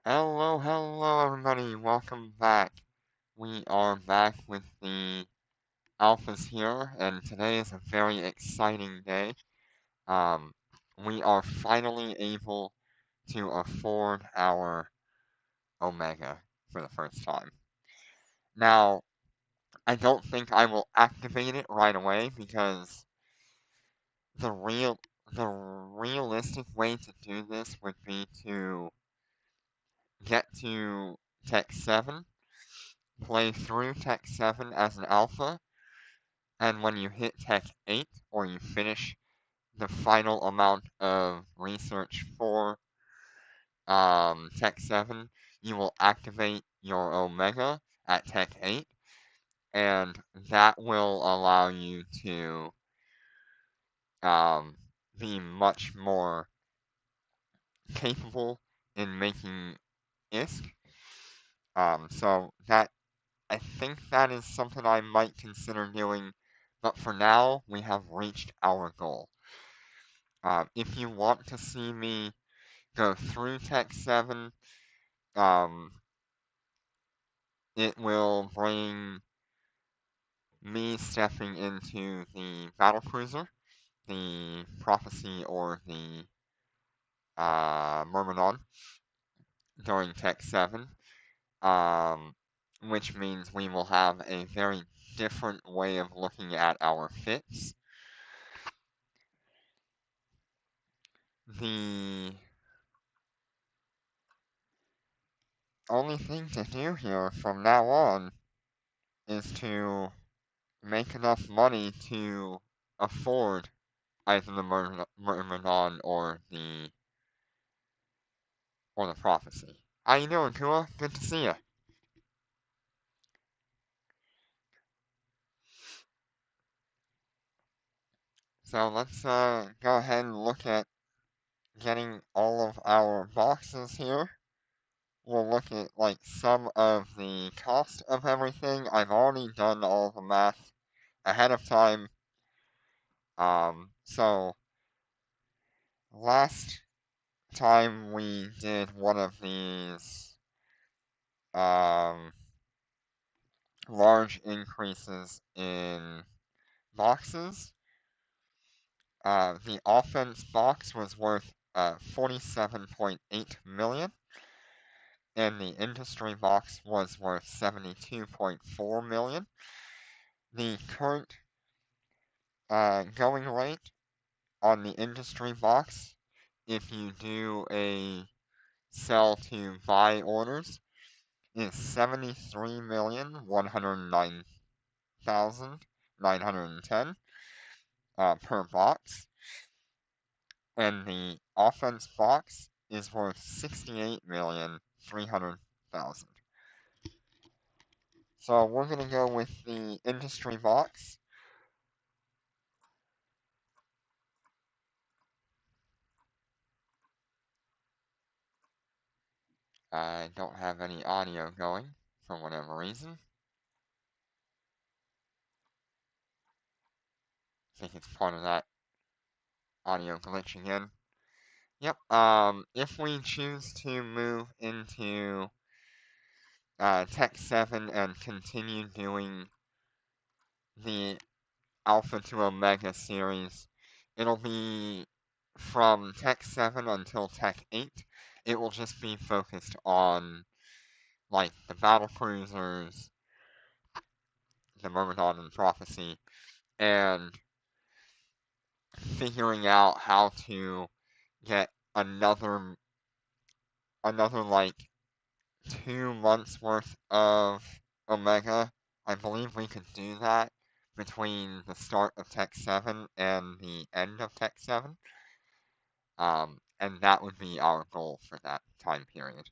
Hello, hello, everybody. Welcome back. We are back with the alphas here, and today is a very exciting day. Um, we are finally able to afford our Omega for the first time. Now, I don't think I will activate it right away because the real the realistic way to do this would be to get to Tech 7, play through Tech 7 as an alpha, and when you hit Tech 8 or you finish the final amount of research for Tech 7, you will activate your Omega at Tech 8, and that will allow you to um, be much more capable in making ISK. So that I think that is something I might consider doing, but for now, we have reached our goal. If you want to see me go through Tech 7, um, it will bring me stepping into the battlecruiser, the Prophecy or the Myrmidon during Tech 7, um, which means we will have a very different way of looking at our fits. The only thing to do here from now on is to make enough money to afford either the Myrmidon or the Prophecy. How you doing, Kua? Good to see you. So let's go ahead and look at getting all of our boxes here. We'll look at like some of the cost of everything. I've already done all the math ahead of time. So last time we did one of these um, large increases in boxes, the offense box was worth 47.8 million, and the industry box was worth 72.4 million. The current going rate on the industry box, if you do a sell to buy orders, is 73,109,910 per box, and the offense box is worth 68,300,000. So we're gonna go with the industry box. I don't have any audio going for whatever reason. I think it's part of that audio glitch again. Yep. If we choose to move into Tech 7 and continue doing the Alpha to Omega series, it'll be from Tech 7 until Tech 8. It will just be focused on like the battle cruisers, the Myrmidon and Prophecy, and figuring out how to get another like 2 months worth of Omega. I believe we could do that between the start of Tech 7 and the end of Tech 7. And that would be our goal for that time period.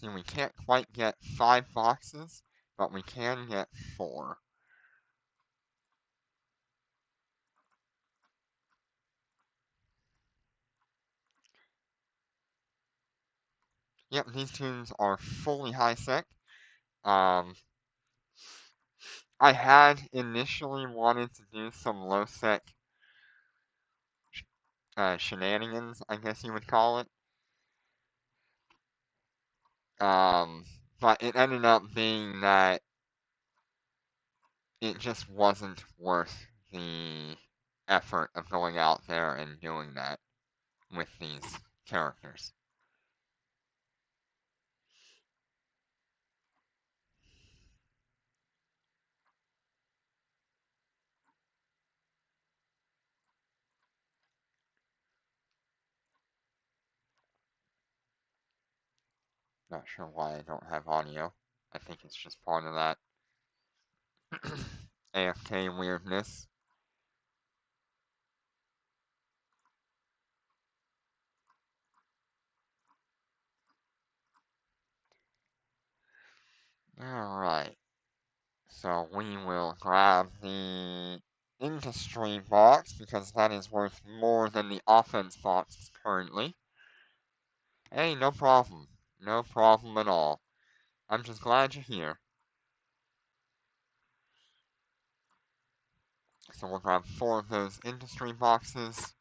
See, we can't quite get 5 boxes, but we can get 4. Yep, these tunes are fully high sec. Um, I had initially wanted to do some low-sec shenanigans, I guess you would call it. Um, but it ended up being that it just wasn't worth the effort of going out there and doing that with these characters. Not sure why I don't have audio. I think it's just part of that AFK weirdness. Alright, so we will grab the industry box because that is worth more than the offense box currently. Hey, no problem. No problem at all. I'm just glad you're here. So we'll grab 4 of those industry boxes.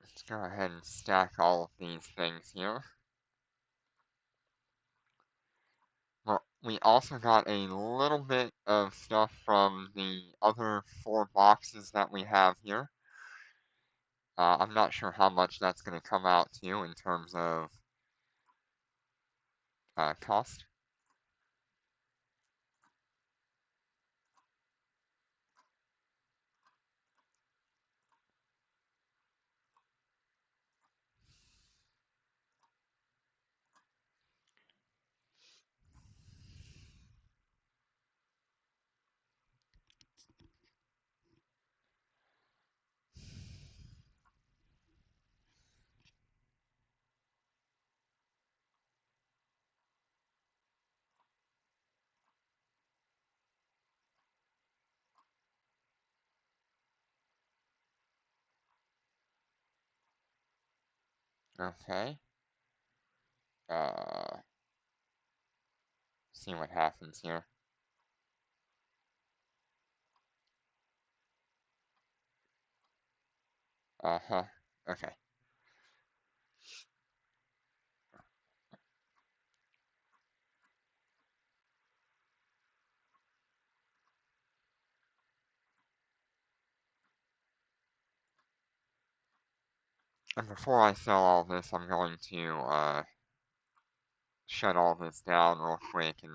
Let's go ahead and stack all of these things here. Well, we also got a little bit of stuff from the other 4 boxes that we have here. I'm not sure how much that's going to come out to in terms of cost. Okay. Uh, see what happens here. Uh-huh. Okay. And before I sell all this, I'm going to shut all this down real quick and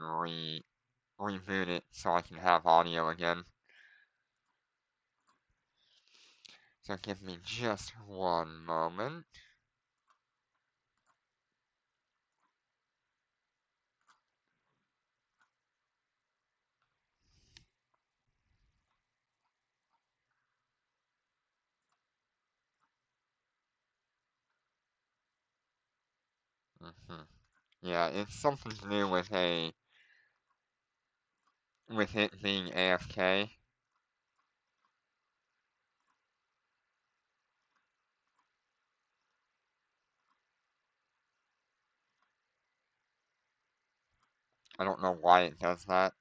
reboot it so I can have audio again. So give me just one moment. Yeah, it's something to do with it being AFK. I don't know why it does that,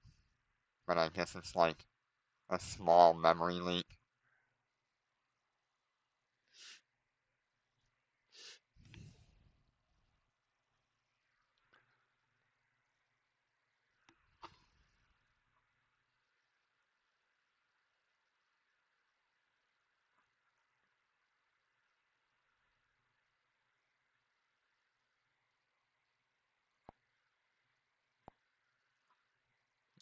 but I guess it's like a small memory leak.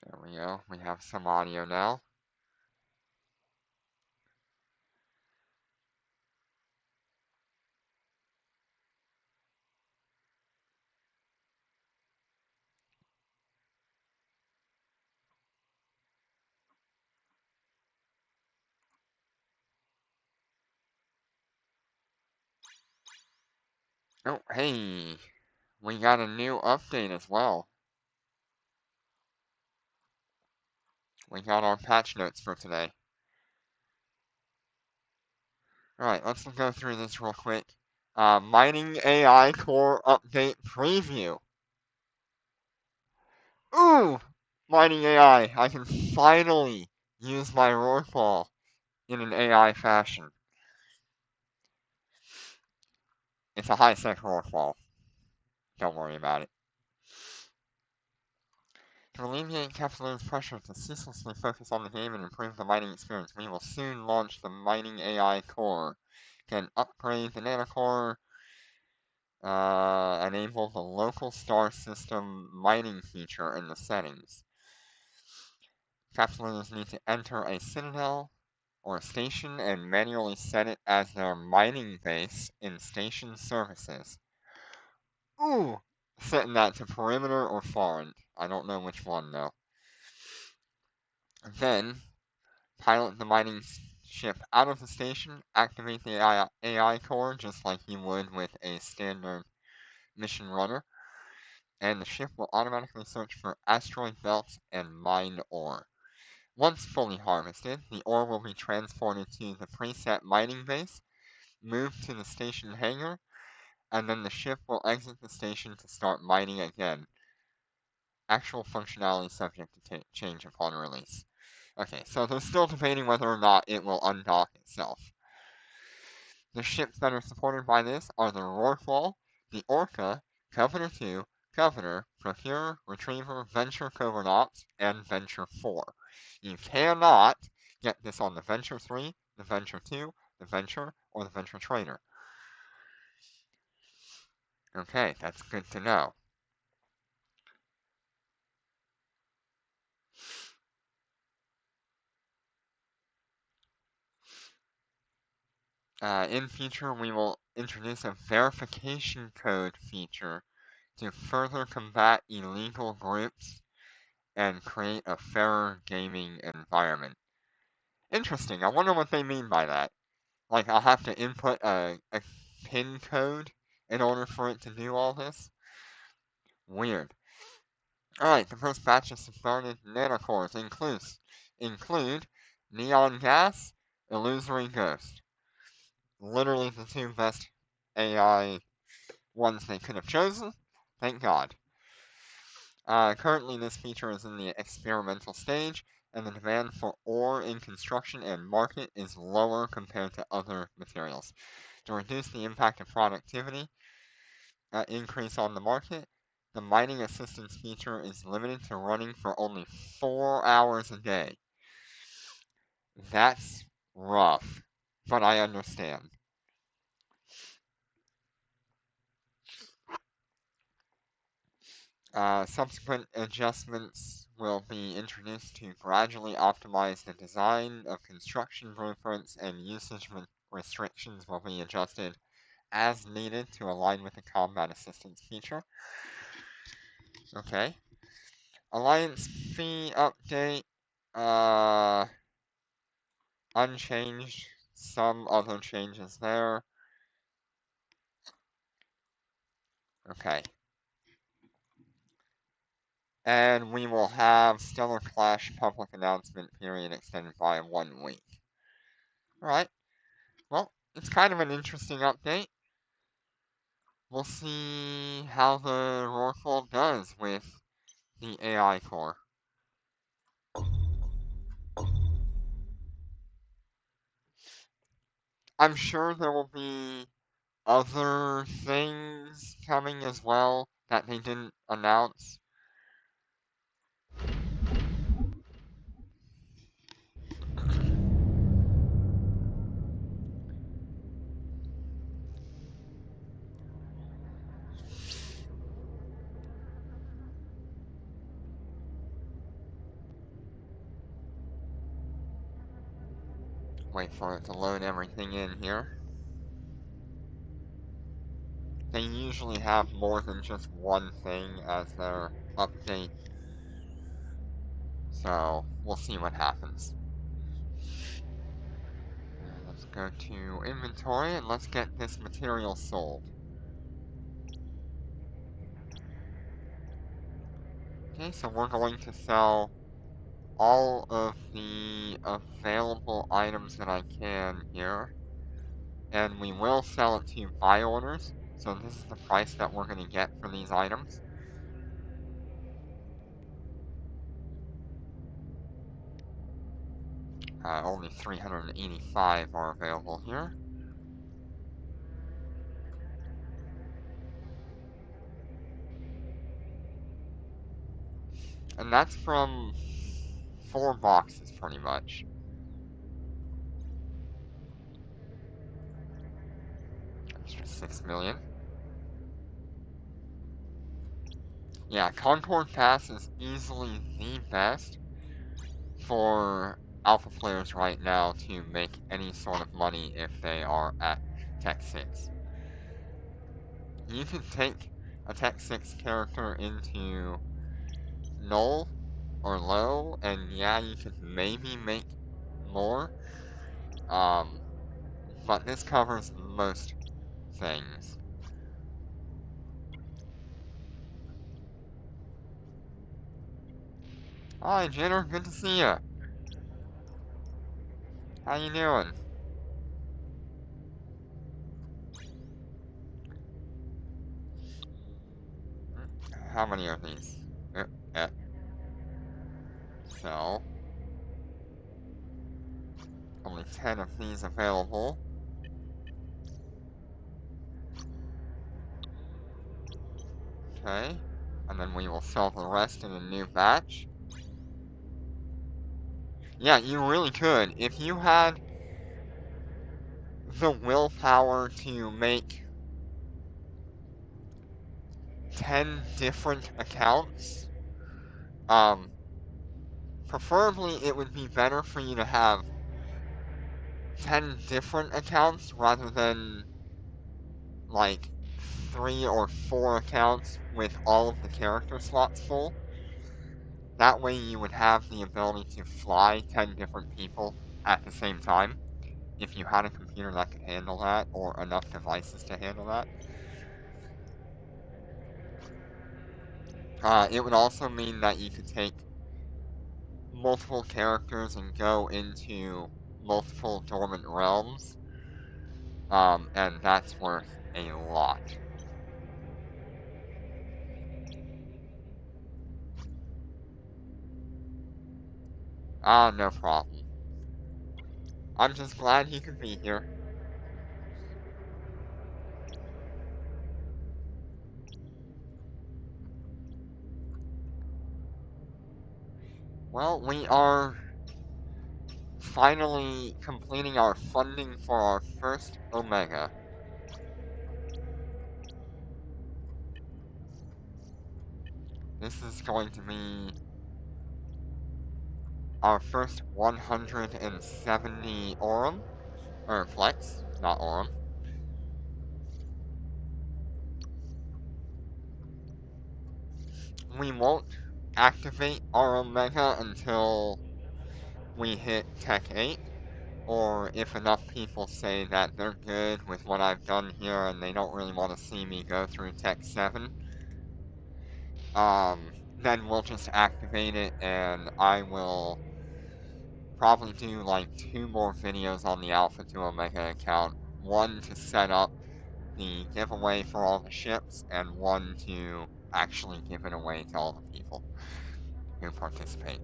There we go. We have some audio now. Hey, we got a new update as well. We got our patch notes for today. Alright, let's go through this real quick. Mining AI Core Update Preview. Ooh! Mining AI. I can finally use my Rorqual in an AI fashion. It's a high-sec Rorqual. Don't worry about it. To alleviate Capsule's pressure to ceaselessly focus on the game and improve the mining experience, we will soon launch the Mining AI Core. Can upgrade the Nanocore, enable the local star system mining feature in the settings. Capsuleers need to enter a citadel or a station and manually set it as their mining base in station services. Ooh! Setting that to perimeter or foreign. I don't know which one though. Then, pilot the mining ship out of the station, activate the AI core just like you would with a standard mission runner, and the ship will automatically search for asteroid belts and mine ore. Once fully harvested, the ore will be transported to the preset mining base, moved to the station hangar, and then the ship will exit the station to start mining again. Actual functionality subject to change upon release. Okay, so they're still debating whether or not it will undock itself. The ships that are supported by this are the Rorqual, the Orca, Covenant 2, Governor, Procurer, Retriever, Venture Covert Ops, and Venture 4. You cannot get this on the Venture 3, the Venture 2, the Venture, or the Venture Trader. Okay, that's good to know. In future, we will introduce a verification code feature to further combat illegal groups and create a fairer gaming environment. Interesting. I wonder what they mean by that. Like, I'll have to input a PIN code in order for it to do all this? Weird. Alright, the first batch of started nanocores include Neon Gas, Illusory Ghost. Literally the two best AI ones they could have chosen. Thank God. Currently, this feature is in the experimental stage, and the demand for ore in construction and market is lower compared to other materials. To reduce the impact of productivity increase on the market, the mining assistance feature is limited to running for only 4 hours a day. That's rough, but I understand. Subsequent adjustments will be introduced to gradually optimize the design of construction blueprints, and usage restrictions will be adjusted as needed to align with the combat assistance feature. Okay. Alliance fee update, unchanged. Some other changes there. Okay. And we will have Stellar Clash public announcement period extended by 1 week. Alright. Well, it's kind of an interesting update. We'll see how the Rorqual does with the AI core. I'm sure there will be other things coming as well that they didn't announce. Wait for it to load everything in here. They usually have more than just one thing as their update. So, we'll see what happens. Let's go to inventory and let's get this material sold. Okay, so we're going to sell all of the available items that I can here. And we will sell it to buy orders. So this is the price that we're going to get for these items. Only 385 are available here. And that's from 4 boxes, pretty much. Extra 6 million. Yeah, Concord Pass is easily the best for alpha players right now to make any sort of money if they are at Tech 6. You can take a Tech 6 character into null or low, and yeah, you could maybe make more. But this covers most things. Hi, Jenner. Good to see you. How you doing? How many are these? Uh, so, only 10 of these available. Okay. And then we will sell the rest in a new batch. Yeah, you really could. If you had the willpower to make 10 different accounts, preferably it would be better for you to have 10 different accounts rather than like 3 or 4 accounts with all of the character slots full. That way you would have the ability to fly 10 different people at the same time if you had a computer that could handle that or enough devices to handle that. It would also mean that you could take multiple characters and go into multiple dormant realms, and that's worth a lot. No problem. I'm just glad he could be here. Well, we are finally completing our funding for our first Omega. This is going to be our first 170 Aurum, or Flex, not Aurum. We won't activate our Omega until we hit Tech 8, or if enough people say that they're good with what I've done here and they don't really want to see me go through Tech 7. Then we'll just activate it, and I will probably do like 2 more videos on the Alpha to Omega account. One to set up the giveaway for all the ships, and one to actually give it away to all the people who participate.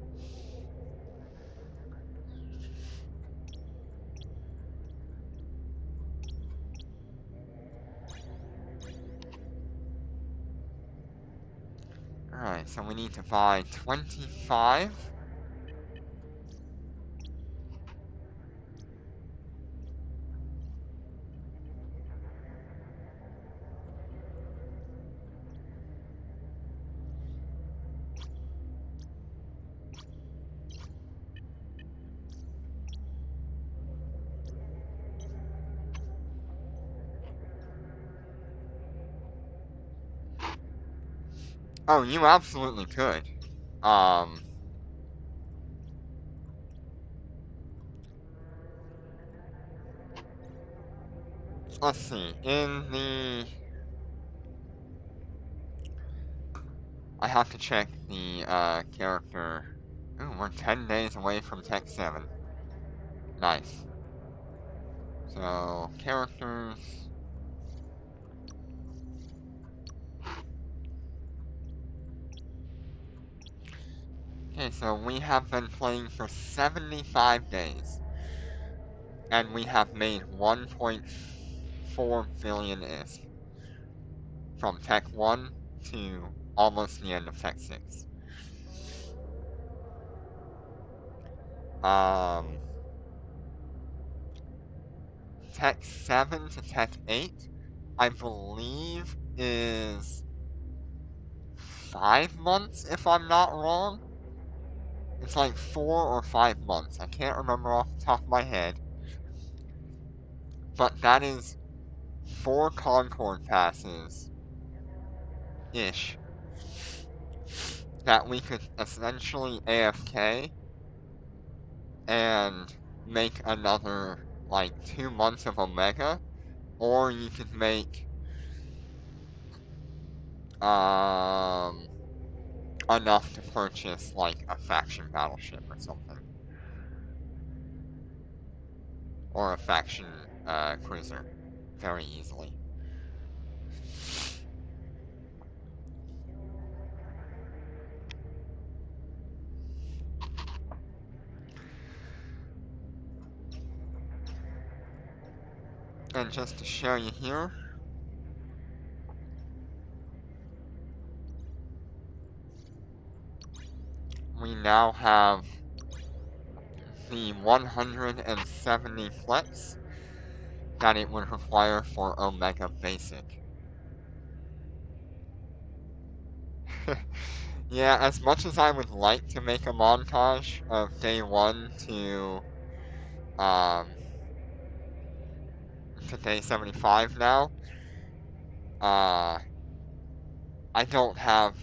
Alright, so we need to buy 25. Oh, you absolutely could. Um, let's see. In the I have to check the character. Ooh, we're 10 days away from Tech 7. Nice. So, characters. Okay, so we have been playing for 75 days. And we have made 1.4 billion ISK. From Tech 1 to almost the end of Tech 6. Tech 7 to Tech 8, I believe, is 5 months, if I'm not wrong. It's like 4 or 5 months. I can't remember off the top of my head. But that is 4 Concord passes ish that we could essentially AFK and make another like 2 months of Omega, or you could make enough to purchase like a faction battleship or something, or a faction cruiser very easily. And just to show you here, we now have the 170 flex that it would require for Omega Basic. Yeah, as much as I would like to make a montage of day 1 um, to day 75 now, I don't have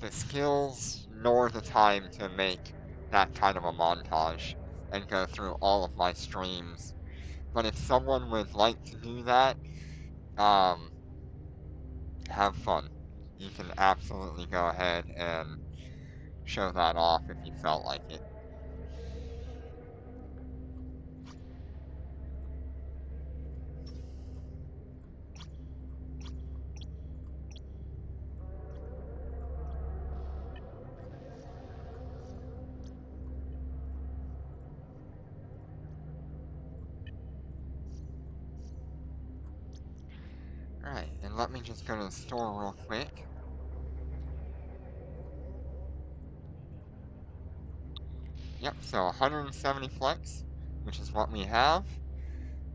the skills nor the time to make that kind of a montage and go through all of my streams. But if someone would like to do that, um, have fun. You can absolutely go ahead and show that off if you felt like it. Alright, and let me just go to the store real quick. Yep, so 170 flex, which is what we have,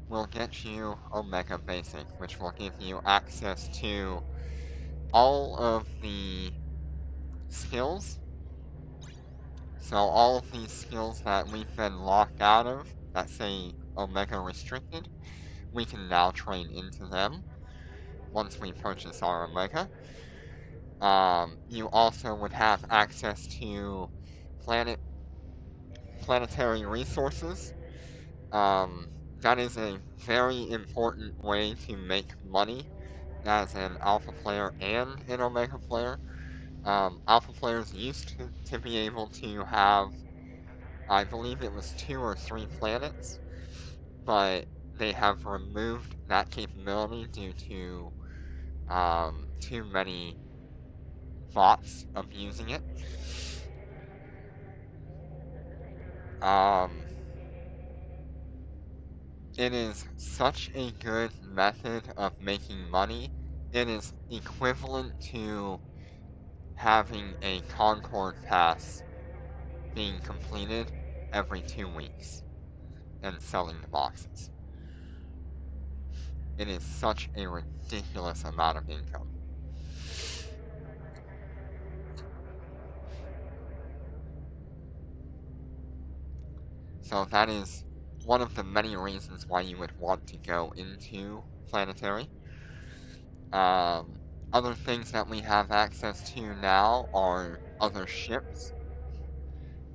will get you Omega Basic, which will give you access to all of the skills. So all of these skills that we've been locked out of, that say Omega Restricted, we can now train into them once we purchase our Omega. You also would have access to planetary resources. That is a very important way to make money as an alpha player and an omega player. Alpha players used to be able to have, I believe it was 2 or 3 planets, but they have removed that capability due to too many bots abusing it. It is such a good method of making money. It is equivalent to having a Concord pass being completed every 2 weeks and selling the boxes. It is such a ridiculous amount of income. So that is one of the many reasons why you would want to go into Planetary. Other things that we have access to now are other ships.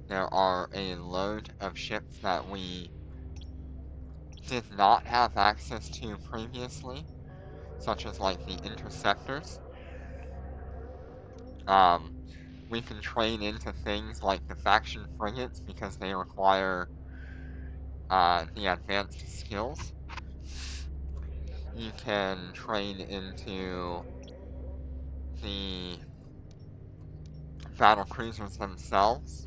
There are a load of ships that we did not have access to previously, such as like the interceptors. Um, we can train into things like the faction frigates because they require the advanced skills. You can train into the battle cruisers themselves.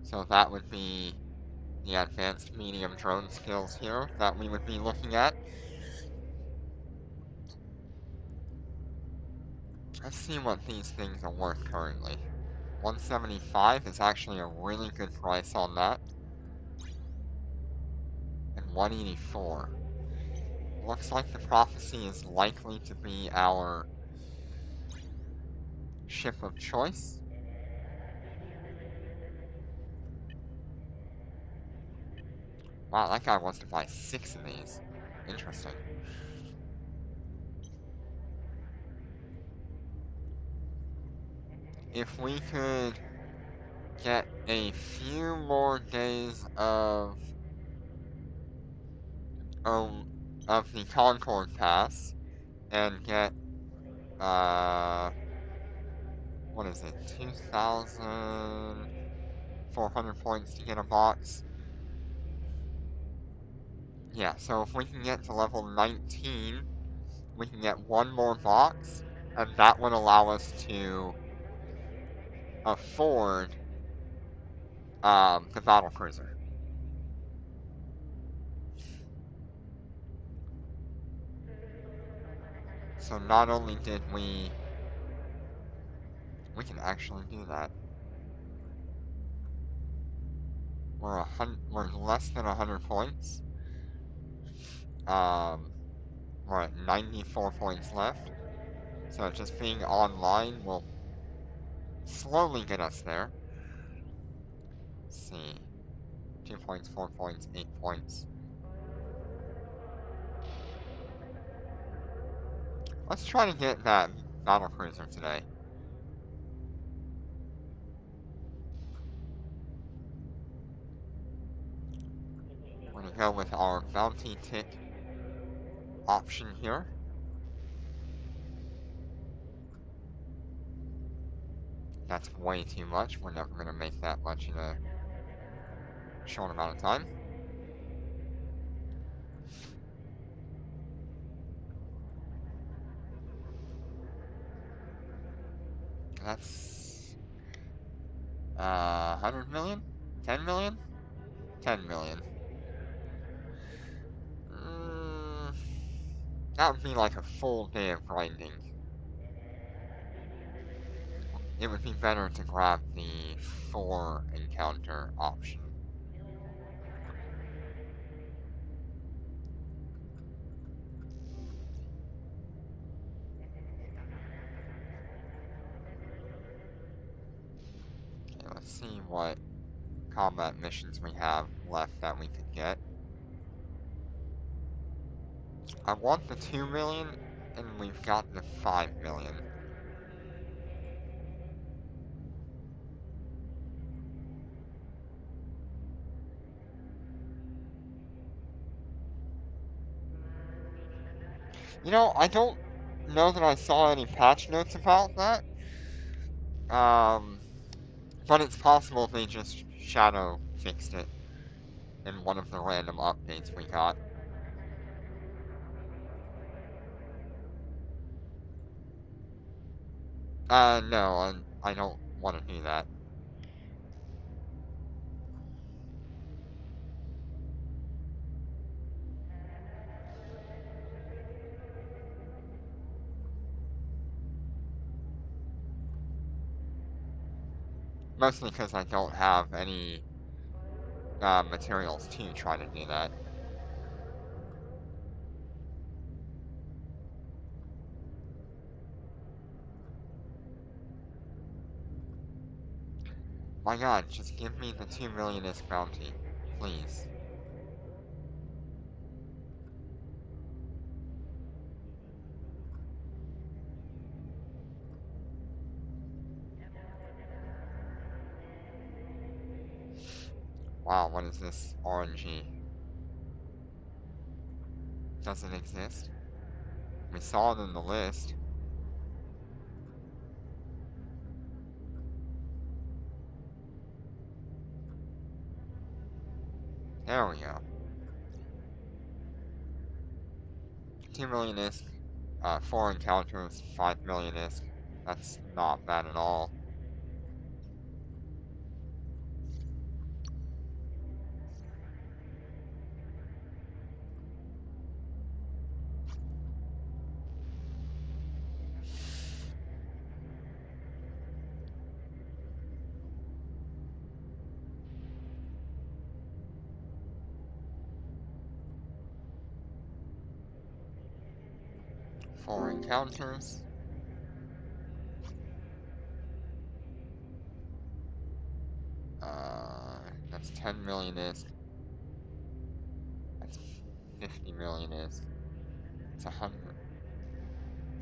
So that would be the advanced medium drone skills here that we would be looking at. Let's see what these things are worth currently. 175 is actually a really good price on that. And 184. Looks like the Prophecy is likely to be our ship of choice. Wow, that guy wants to buy 6 of these. Interesting. If we could get a few more days of the Concord Pass and get what is it, 2,400 points to get a box. Yeah, so if we can get to level 19, we can get one more box, and that would allow us to afford the battle cruiser. So not only did we can actually do that. We're less than 100 points. We're at 94 points left. So just being online will slowly get us there. Let's see. 2 points, 4 points, 8 points. Let's try to get that battle cruiser today. We're gonna go with our bounty tick option here. That's way too much. We're never gonna make that much in a short amount of time. That's 100 million? 10 million? 10 million. Mm, that would be like a full day of grinding. It would be better to grab the 4 encounter option. Okay, let's see what combat missions we have left that we could get. I want the 2 million, and we've got the 5 million. You know, I don't know that I saw any patch notes about that. But it's possible they just shadow fixed it in one of the random updates we got. No, I don't want to do that. Mostly because I don't have any materials to try to do that. My god, just give me the 2 millionist bounty. Please. Wow, what is this RNG? Doesn't exist. We saw it in the list. There we go. 2 million ISK, 4 encounters, 5 million ISK. That's not bad at all. Four encounters. That's 10 million ISK. That's 50 million ISK. It's 100.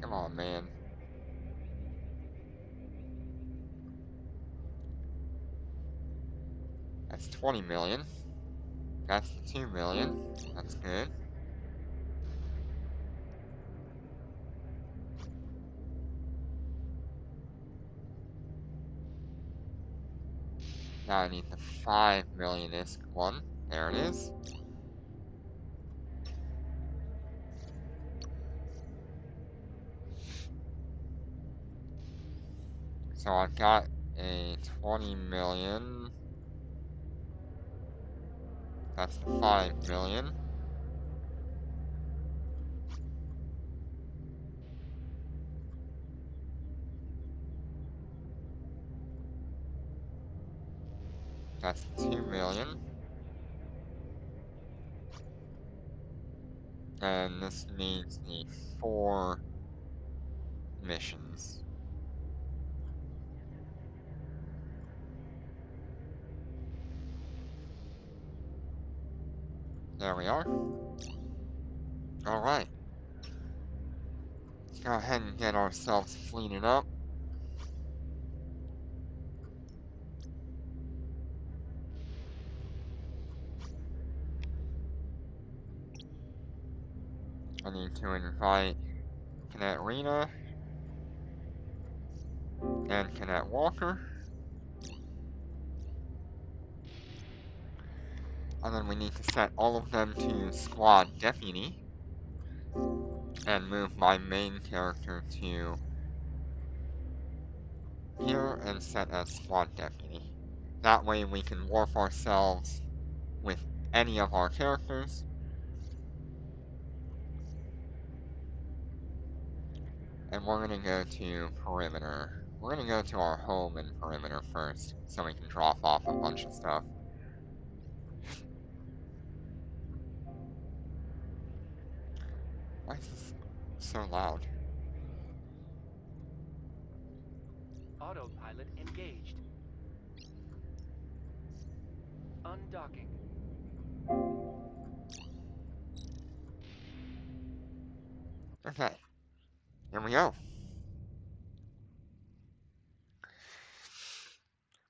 Come on, man. That's 20 million. That's 2 million. That's good. Now I need the 5 million ISK one. There it is. So I've got a 20 million. That's the 5 million. That's 2 million. And this needs the 4 missions. There we are. Alright. Let's go ahead and get ourselves fleeted up. I need to invite Cadet Rena and Cadet Walker. And then we need to set all of them to Squad Deputy. And move my main character to here and set as Squad Deputy. That way we can warp ourselves with any of our characters. And we're gonna go to Perimeter. We're gonna go to our home in Perimeter first, so we can drop off a bunch of stuff. Why is this so loud? Autopilot engaged. Undocking. Okay, here we go.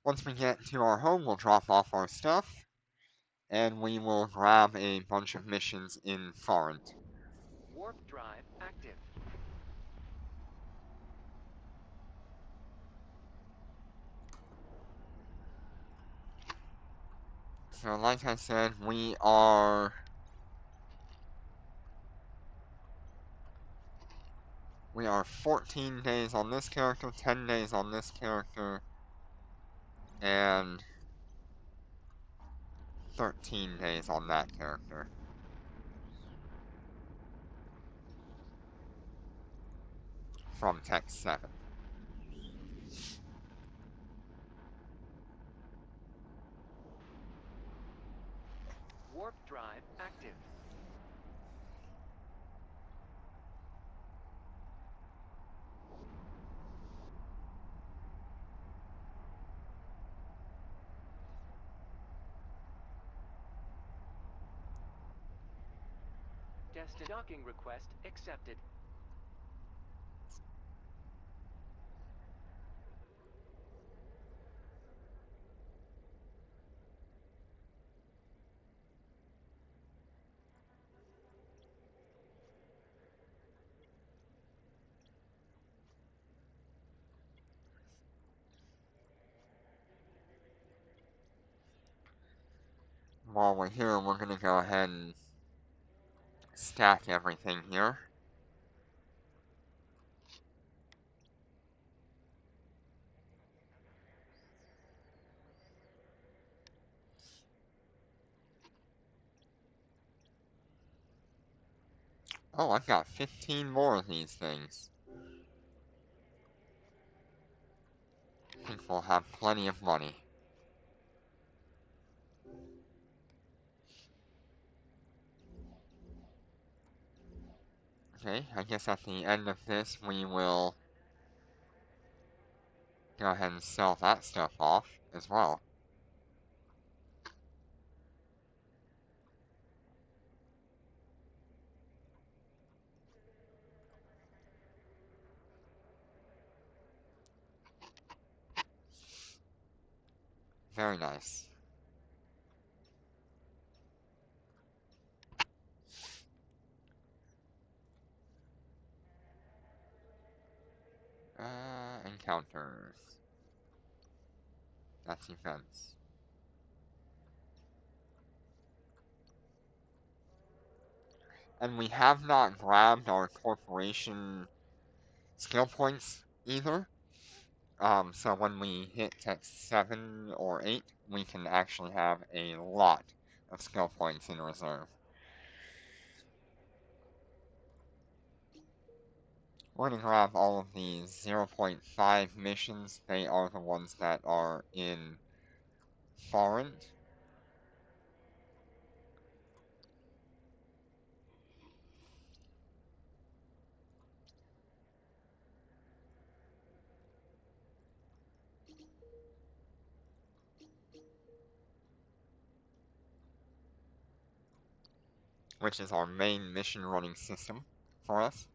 Once we get to our home, we'll drop off our stuff, and we will grab a bunch of missions in Farent. Warp drive active. So like I said, we are 14 days on this character, 10 days on this character, and 13 days on that character. From Tech 7. Warp drive active. Destined docking request accepted. while we're here, we're gonna go ahead and stack everything here. Oh, I've got 15 more of these things. I think we'll have plenty of money. Okay, I guess at the end of this we will go ahead and sell that stuff off as well. Very nice. Encounters. That's events. And we have not grabbed our corporation skill points either. So when we hit text 7 or 8, we can actually have a lot of skill points in reserve. We're going to grab all of these 0.5 missions. They are the ones that are in foreign. Which is our main mission running system for us.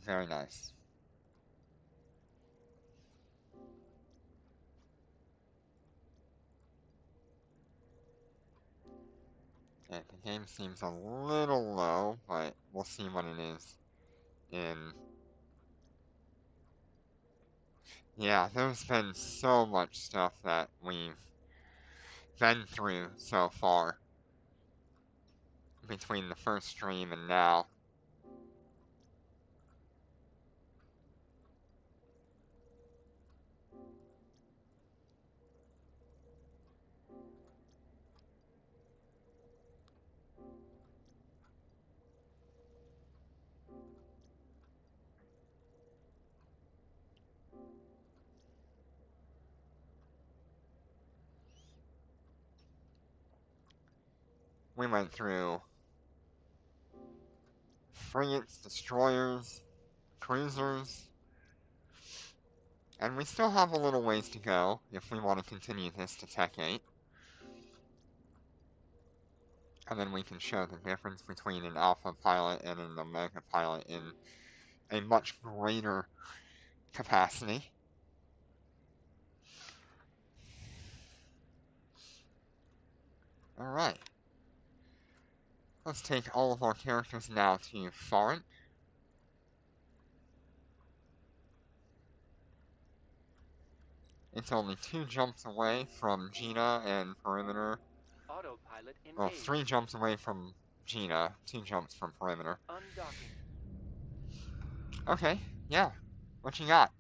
Very nice. Okay, the game seems a little low, but we'll see what it is in... Yeah, there's been so much stuff that we've been through so far between the first stream and now. We went through frigates, destroyers, cruisers, and we still have a little ways to go if we want to continue this to Tech 8. And then we can show the difference between an Alpha pilot and an Omega pilot in a much greater capacity. Alright. Let's take all of our characters now to Foreign. It's only 2 jumps away from Gina and Perimeter. Autopilot engaged. Well, 3 jumps away from Gina, 2 jumps from Perimeter. Undocking. Okay, yeah. What you got?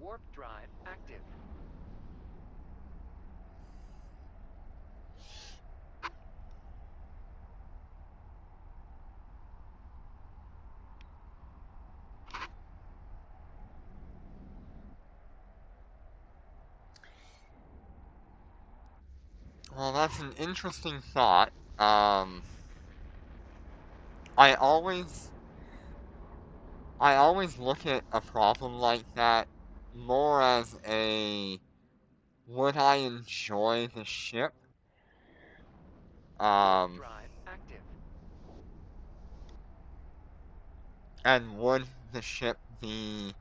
Warp drive active. Well, that's an interesting thought. I always I always look at a problem like that more as a would I enjoy the ship? Warp Um, drive active. and would the ship be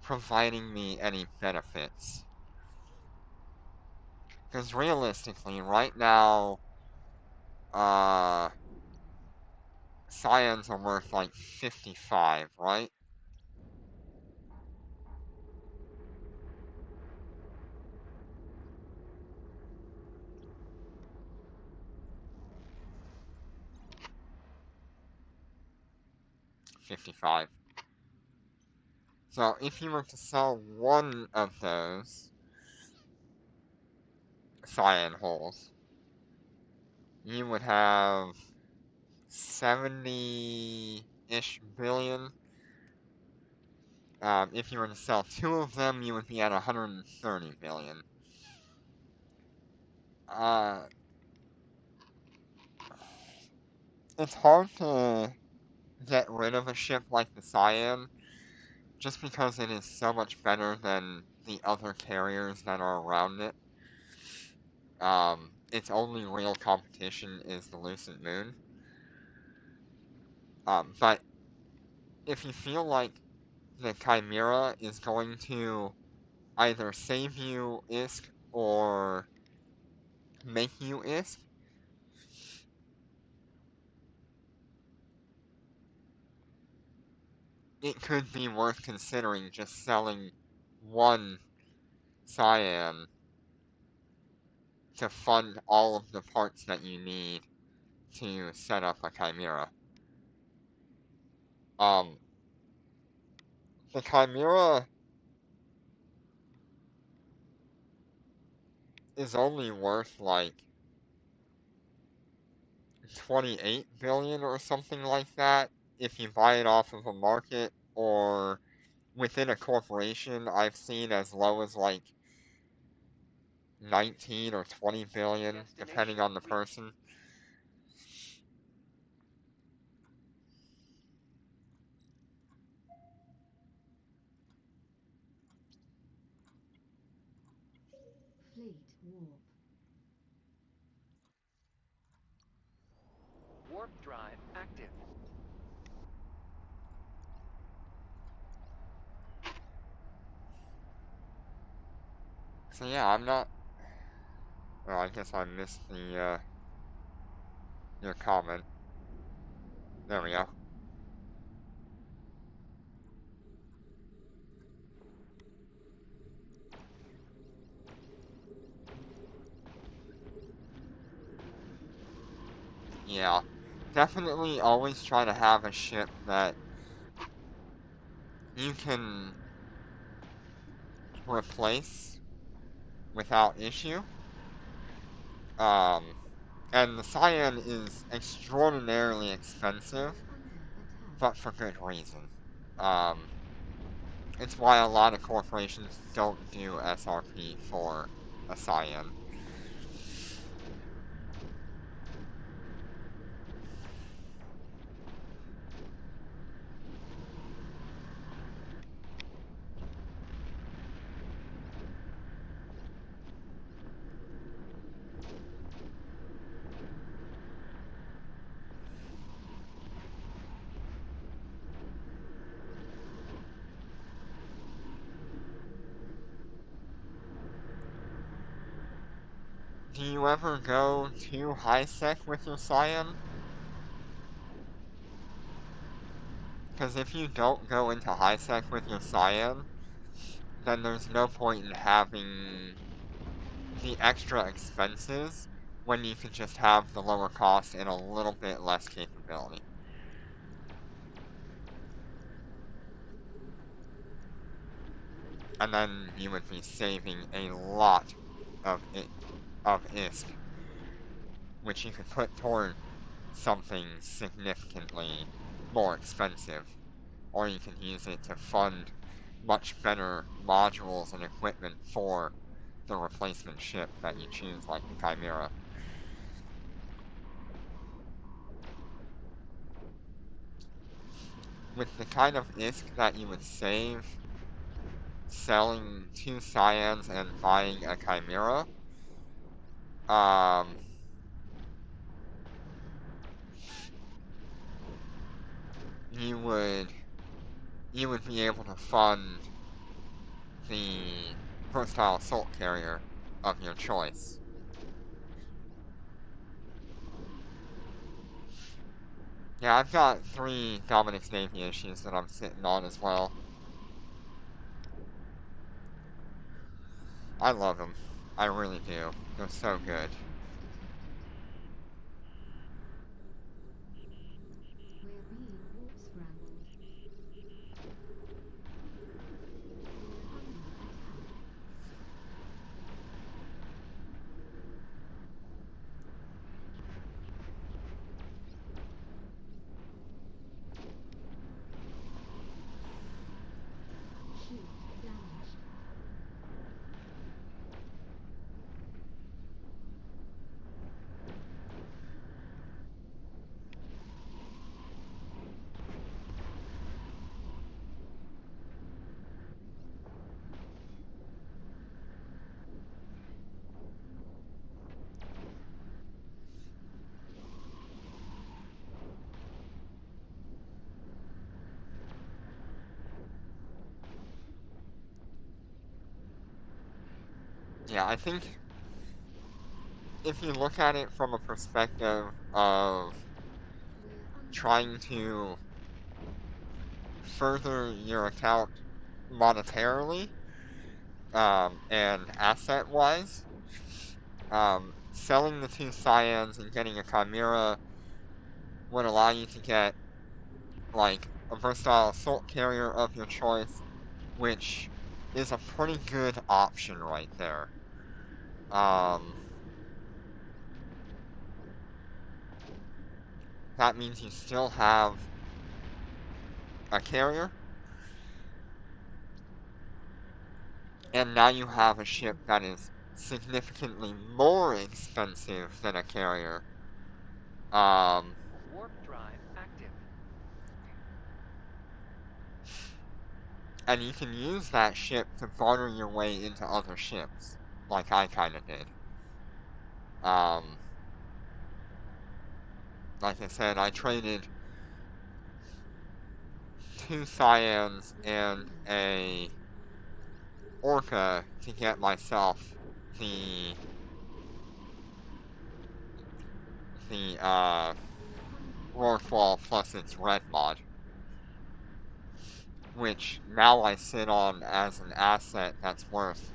providing me any benefits? Because realistically, right now, uh, Scions are worth like 55, right? $55. So if you were to sell one of those Scion holes, you would have 70-ish billion. If you were to sell two of them, you would be at 130 billion. Uh, it's hard to get rid of a ship like the Cyan, just because it is so much better than the other carriers that are around it. Its only real competition is the Lucent Moon. But if you feel like the Chimera is going to either save you ISK or make you ISK, it could be worth considering just selling one Cyan to fund all of the parts that you need to set up a Chimera. Um, the Chimera is only worth like 28 billion or something like that if you buy it off of a market, or within a corporation I've seen as low as like 19 or 20 billion depending on the person. Fleet warp. Warp drive active. So yeah, I'm not. Well, I guess I missed your comment. There we go. Yeah, definitely always try to have a ship that you can replace without issue. Um, and the Cyan is extraordinarily expensive, Under attack. but for good reason. Um, it's why a lot of corporations don't do SRP for a Cyan. Do you ever go too high sec with your Cyan? Because if you don't go into high sec with your Cyan, then there's no point in having the extra expenses when you could just have the lower cost and a little bit less capability. And then you would be saving a lot of ISK, which you could put toward something significantly more expensive, or you can use it to fund much better modules and equipment for the replacement ship that you choose, like the Chimera. With the kind of ISK that you would save selling 2 Cyans and buying a Chimera, you would be able to fund the versatile assault carrier of your choice. Yeah, I've got 3 Dominic's Navy issues that I'm sitting on as well. I love them. I really do. They're so good. We're being warp scrambled. We're under attack. Shield damaged. Yeah, I think if you look at it from a perspective of We're under trying to further your account monetarily, and asset-wise, selling the 2 Cyans and getting a Chimera would allow you to get, like, a versatile assault carrier of your choice, which is a pretty good option right there. That means you still have a carrier, and now you have a ship that is significantly more expensive than a carrier. Warp drive active. And you can use that ship to barter your way into other ships, like I kinda did. Like I said, I traded 2 Cyans and a Orca to get myself the, Roarfall plus its red mod, which now I sit on as an asset that's worth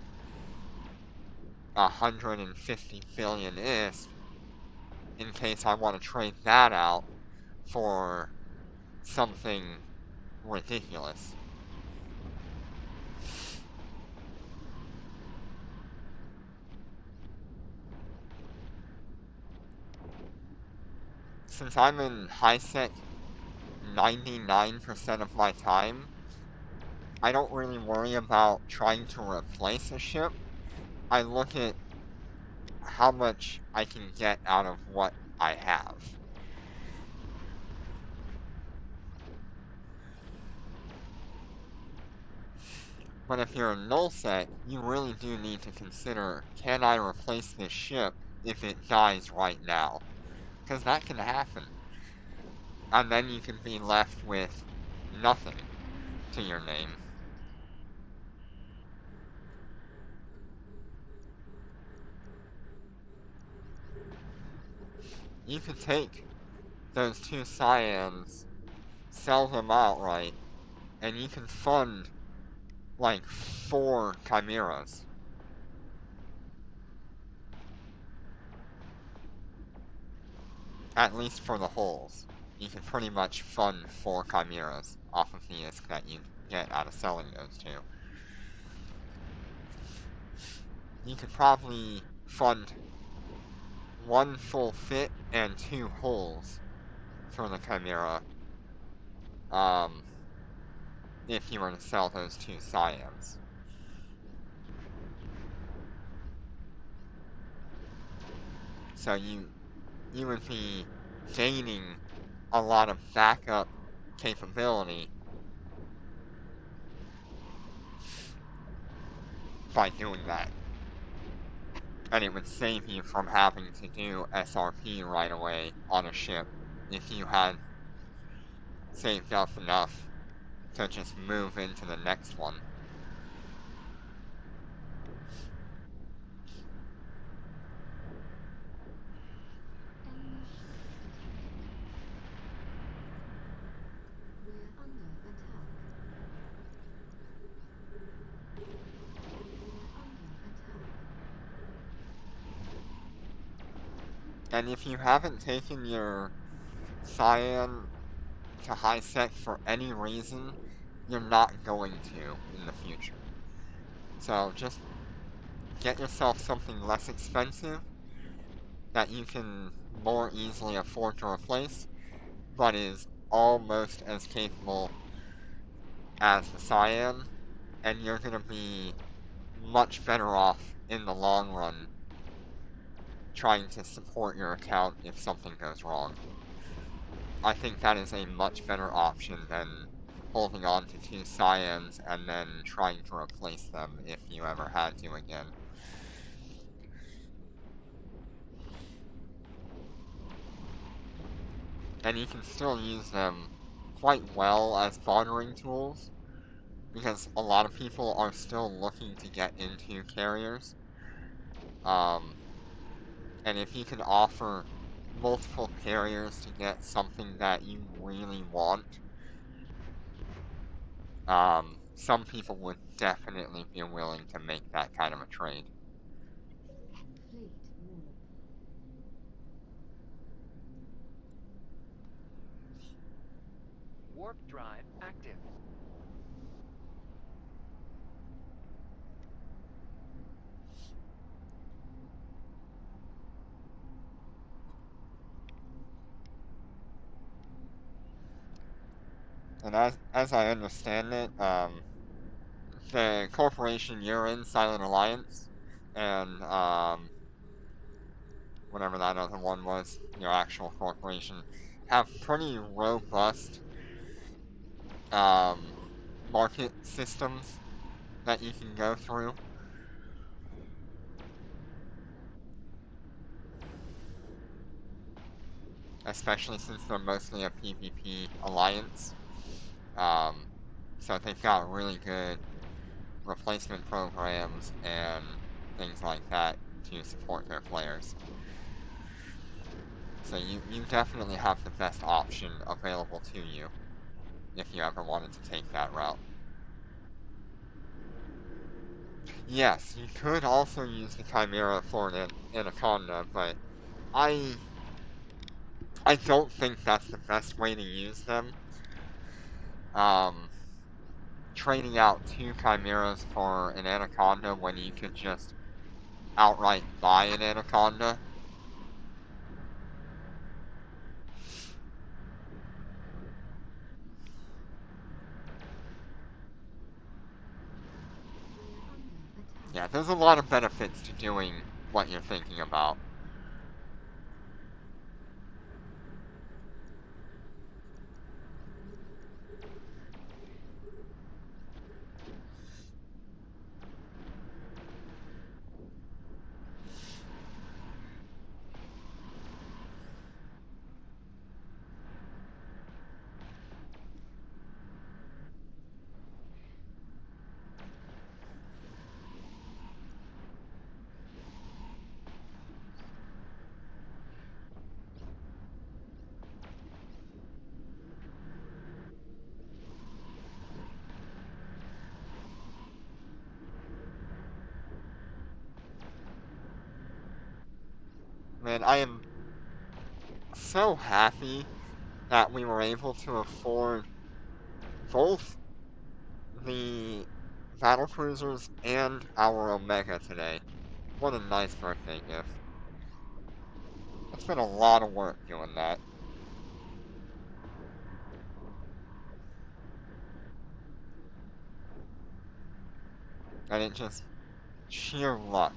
150 billion ISK, in case I want to trade that out for something ridiculous. Since I'm in high sec 99% of my time, I don't really worry about trying to replace a ship. I look at how much I can get out of what I have. But if you're a nullsec, you really do need to consider, can I replace this ship if it dies right now? Because that can happen. And then you can be left with nothing to your name. You could take those 2 Cyans, sell them outright, and you can fund like 4 Chimeras. At least for the holes. You can pretty much fund 4 Chimeras off of the ISK that you get out of selling those 2. You could probably fund 1 full fit and 2 holes for the Chimera, if you were to sell those 2 Cyans. So you would be gaining a lot of backup capability by doing that. And it would save you from having to do SRP right away on a ship if you had saved up enough to just move into the next one. Enemy ship detected. We're under attack. We're under attack. And if you haven't taken your Cyan to high sec for any reason, you're not going to in the future. So just get yourself something less expensive that you can more easily afford to replace, but is almost as capable as the Cyan, and you're going to be much better off in the long run trying to support your account if something goes wrong. I think that is a much better option than holding on to two Cyans and then trying to replace them if you ever had to again. And you can still use them quite well as bartering tools, because a lot of people are still looking to get into carriers. And if you can offer multiple carriers to get something that you really want, some people would definitely be willing to make that kind of a trade. Fleet warp. Warp drive active. And as I understand it, the corporation you're in, Silent Alliance, and whatever that other one was, your actual corporation, have pretty robust market systems that you can go through. Especially since they're mostly a PvP alliance. So they've got really good replacement programs and things like that to support their players. So you definitely have the best option available to you if you ever wanted to take that route. Yes, you could also use the Chimera for an Anaconda, but I don't think that's the best way to use them. Trading out two Chimeras for an Anaconda when you could just outright buy an Anaconda. We're under attack. Yeah, there's a lot of benefits to doing what you're thinking about. Man, I am so happy that we were able to afford both the battlecruisers and our Omega today. What a nice birthday gift. It's been a lot of work doing that. And it just sheer luck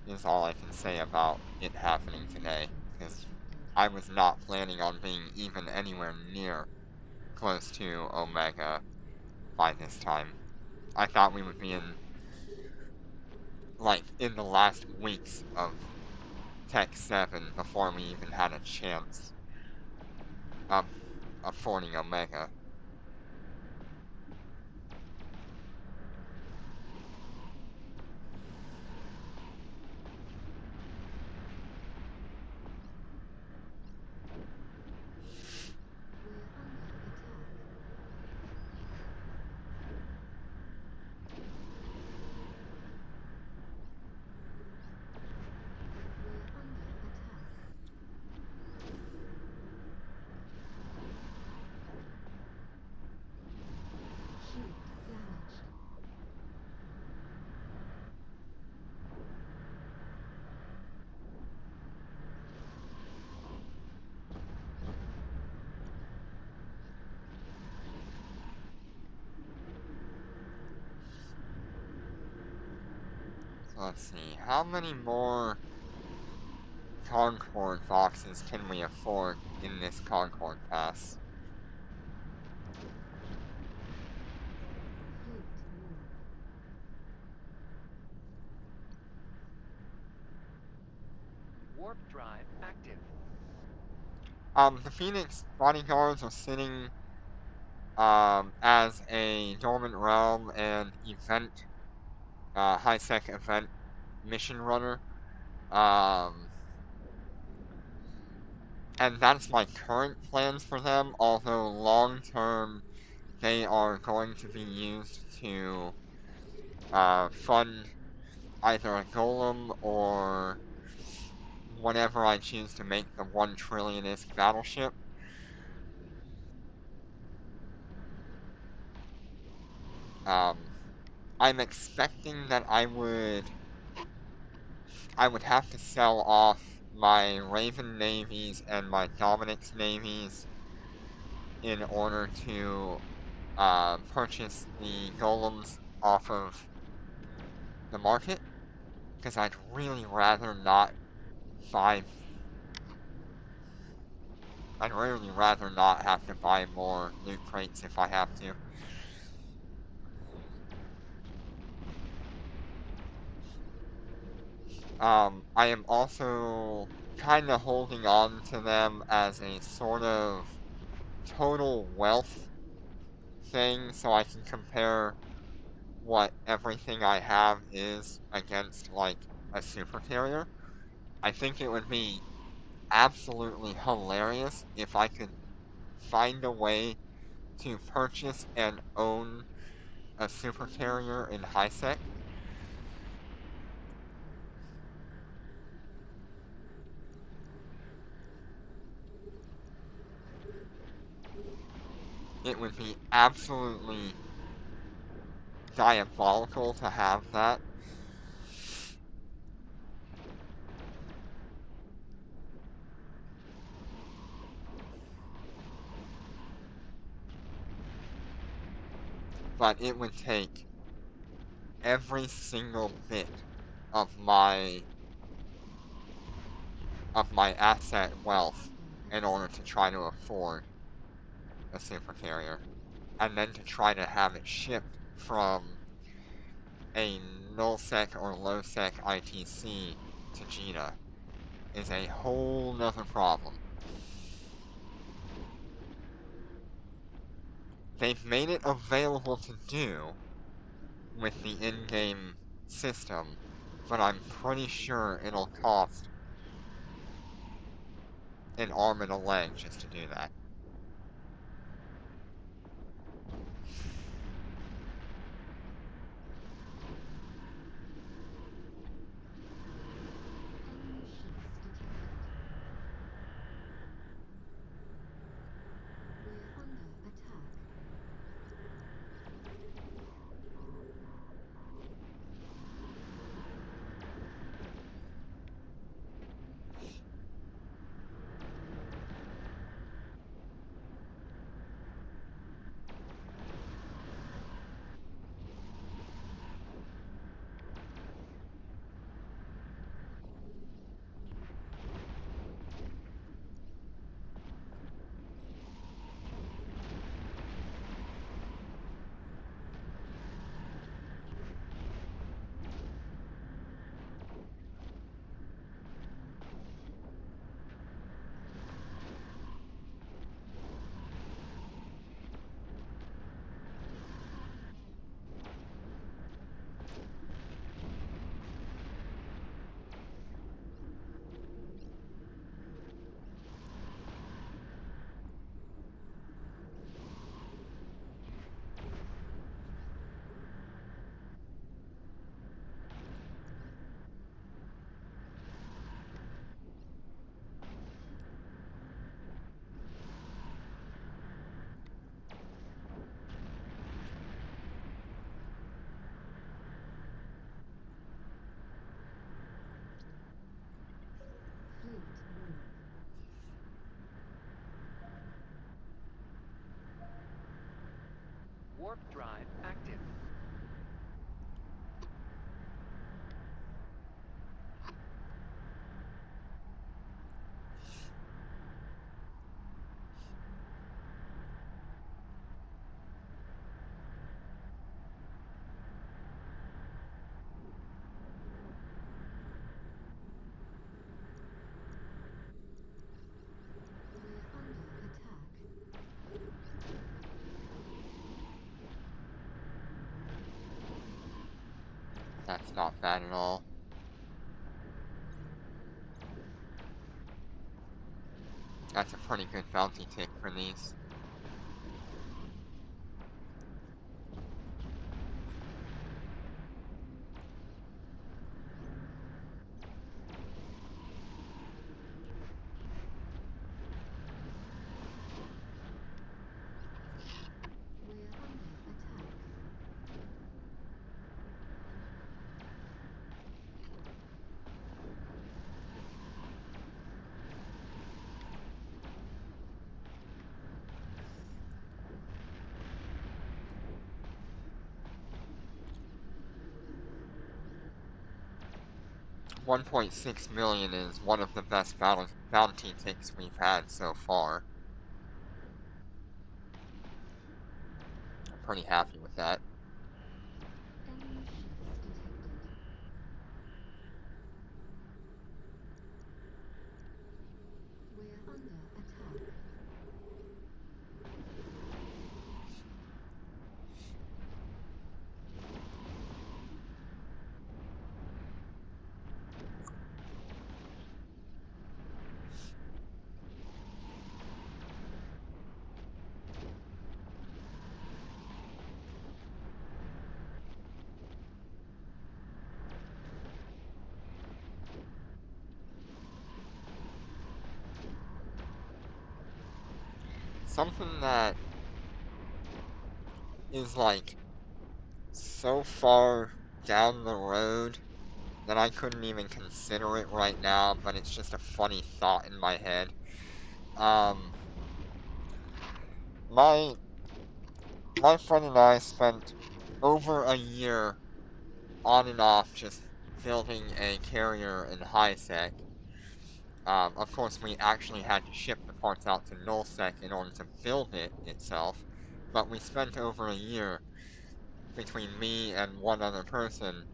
is all I can say about it happening today, because I was not planning on being even anywhere near close to Omega by this time. I thought we would be in the last weeks of Tech 7 before we even had a chance of affording Omega. We're under attack. We're under attack. Shield damaged. So let's see, how many more Concord boxes can we afford in this Concord Pass? Fleet move. Warp drive active. The Phoenix bodyguards are sitting as a Dormant Realm and event, high-sec event mission runner. And that's my current plans for them, although long-term they are going to be used to fund either a golem or whatever I choose to make the 1 trillionist battleship. I'm expecting that I would have to sell off my Raven navies and my Dominix navies in order to purchase the golems off of the market, because I'd really rather not buy. I'd really rather not have to buy more loot crates if I have to. I am also kind of holding on to them as a sort of total wealth thing, so I can compare what everything I have is against, like, a super carrier. I think it would be absolutely hilarious if I could find a way to purchase and own a super carrier in high-sec. It would be absolutely diabolical to have that. But it would take every single bit of my asset wealth in order to try to afford a super carrier, and then to try to have it shipped from a null-sec or low-sec ITC to Gina is a whole nother problem. They've made it available to do with the in-game system, but I'm pretty sure it'll cost an arm and a leg just to do that. Enemy ships detected. We're under attack. Warp drive active. We're under attack. That's not bad at all. That's a pretty good bounty tick for these. We're under attack. $1.6 million is one of the best bounty ticks we've had so far. I'm pretty happy with that. Enemy ships detected. We're under attack. Something that is like so far down the road that I couldn't even consider it right now, but it's just a funny thought in my head. My friend and I spent over a year on and off just building a carrier in HiSec. Of course, we actually had to ship the parts out to NullSec in order to build it itself, but we spent over a year between me and one other person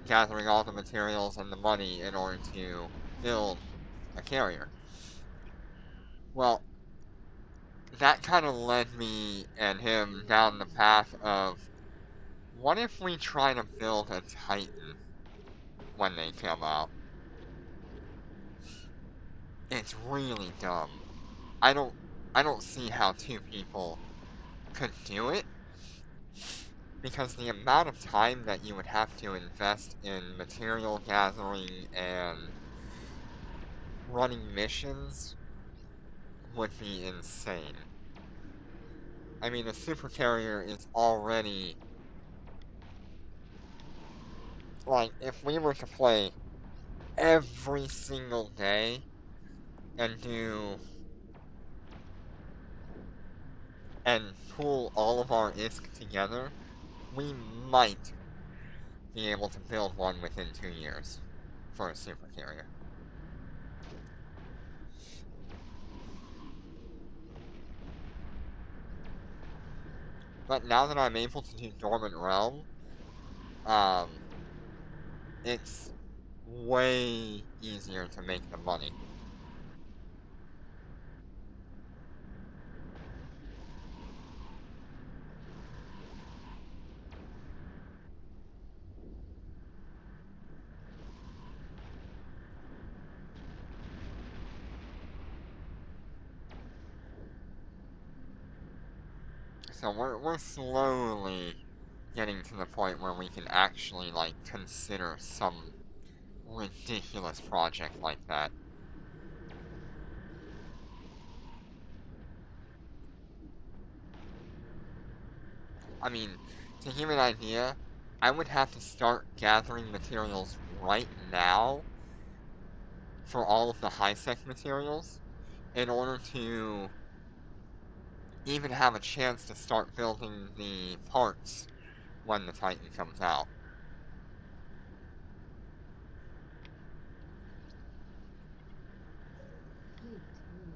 gathering all the materials and the money in order to build a carrier. Well, that kind of led me and him down the path of, what if we try to build a Titan when they come out? It's really dumb. I don't see how two people could do it, because the amount of time that you would have to invest in material gathering and running missions would be insane. I mean, the super carrier is already, like, if we were to play every single day and pool all of our ISK together, we might be able to build one within 2 years for a super carrier. But now that I'm able to do Dormant Realm, it's way easier to make the money. So we're slowly getting to the point where we can actually, like, consider some ridiculous project like that. I mean, to give you an idea, I would have to start gathering materials right now for all of the HiSec materials in order to even have a chance to start building the parts when the Titan comes out. Fleet rule.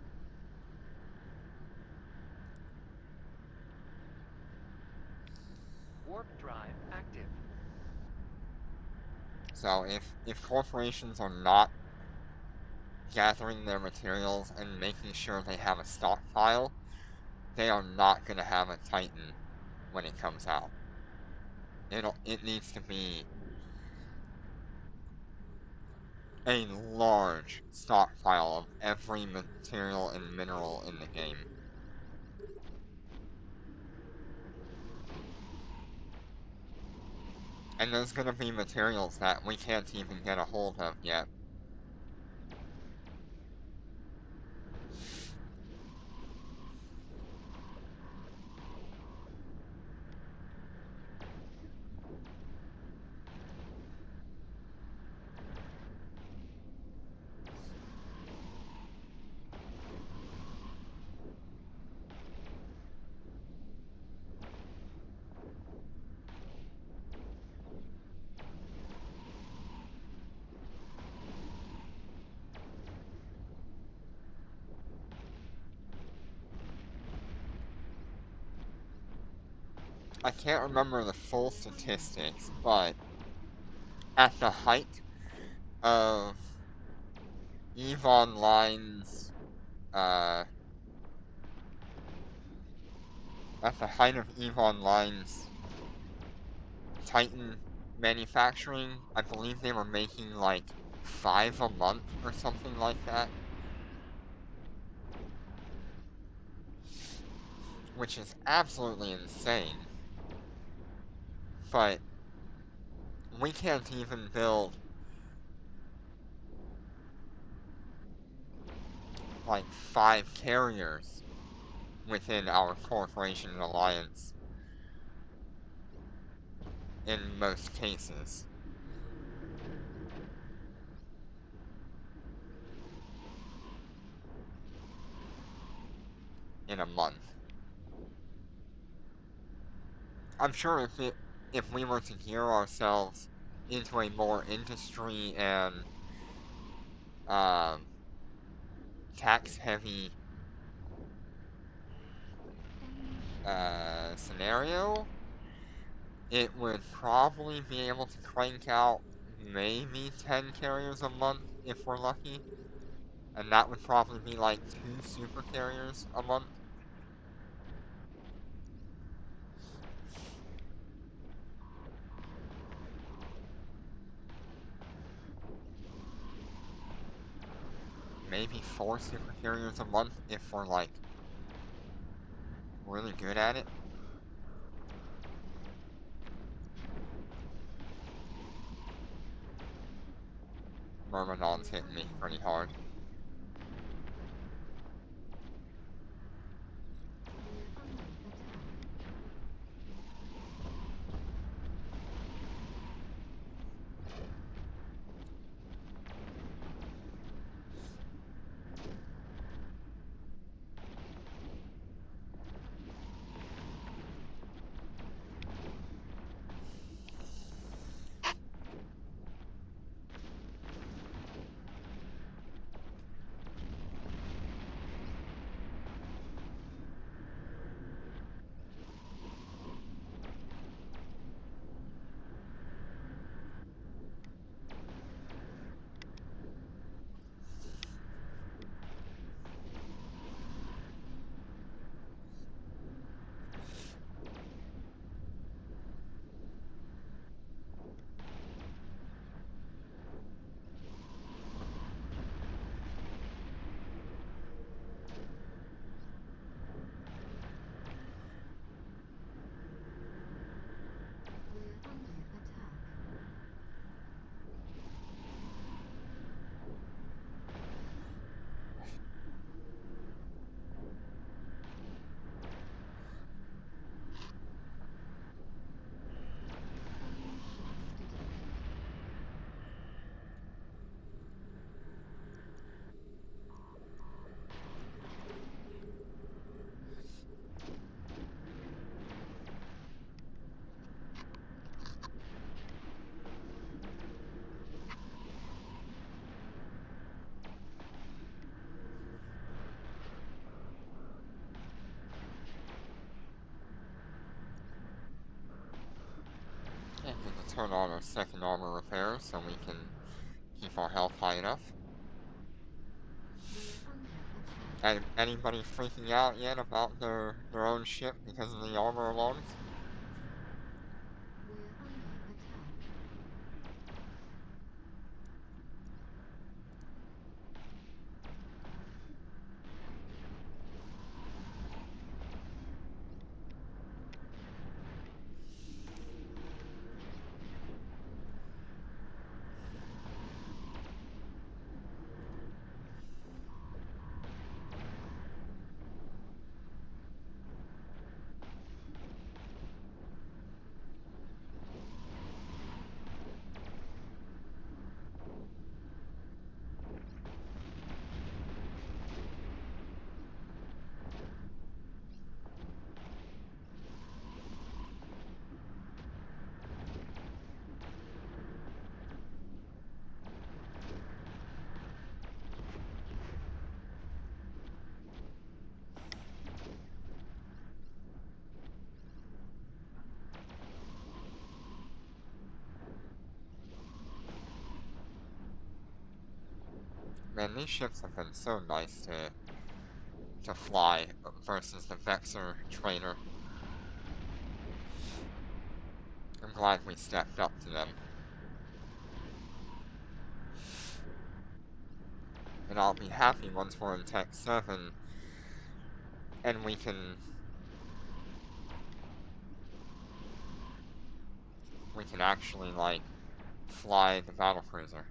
Warp drive active. So if corporations are not gathering their materials and making sure they have a stockpile, they are not going to have a Titan when it comes out. It needs to be a large stockpile of every material and mineral in the game. And there's going to be materials that we can't even get a hold of yet. I can't remember the full statistics, but at the height of EVE Online's, at the height of EVE Online's Titan manufacturing, I believe they were making like 5 a month or something like that. Which is absolutely insane. But we can't even build like 5 carriers within our corporation and alliance in most cases in a month. I'm sure if we were to gear ourselves into a more industry and tax heavy scenario, it would probably be able to crank out maybe 10 carriers a month if we're lucky. And that would probably be like 2 super carriers a month. Maybe 4 super carriers a month if we're like really good at it. Myrmidon's hitting me pretty hard. We're under attack. turn on our second armor repair so we can keep our health high enough. We're under attack. Anybody freaking out yet about their own ship because of the armor alarms? We're under attack. Man, these ships have been so nice to fly versus the Vexor trainer. I'm glad we stepped up to them. And I'll be happy once we're in Tech 7 and we can actually, like, fly the battlecruiser.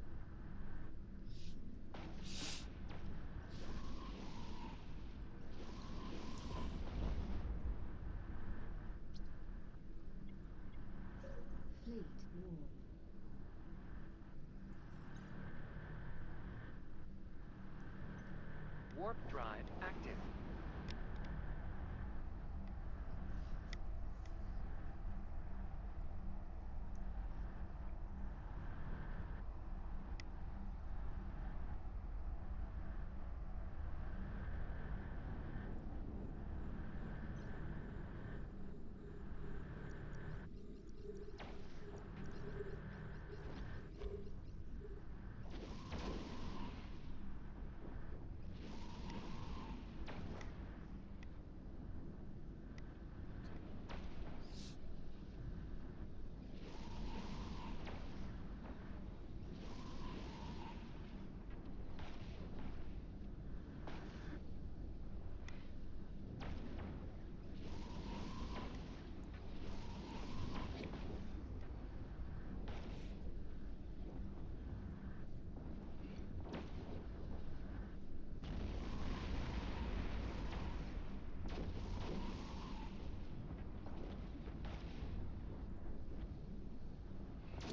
Fleet warp. Warp drive active.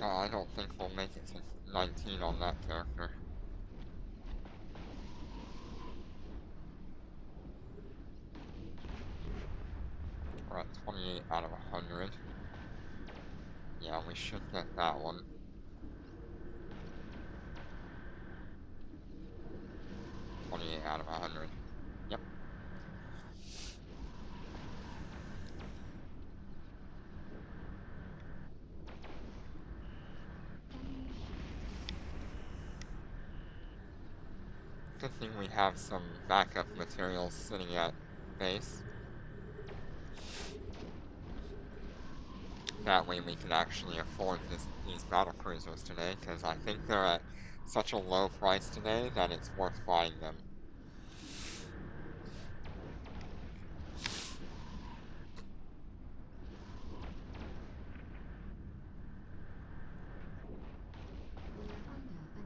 I don't think we'll make it to 19 on that character. We're at 28 out of 100. Yeah, we should get that one. 28 out of 100. Yep. Enemy ship. Good thing we have some backup materials sitting at base. That way we can actually afford these battle cruisers today, because I think they're at such a low price today that it's worth buying them. We're under attack.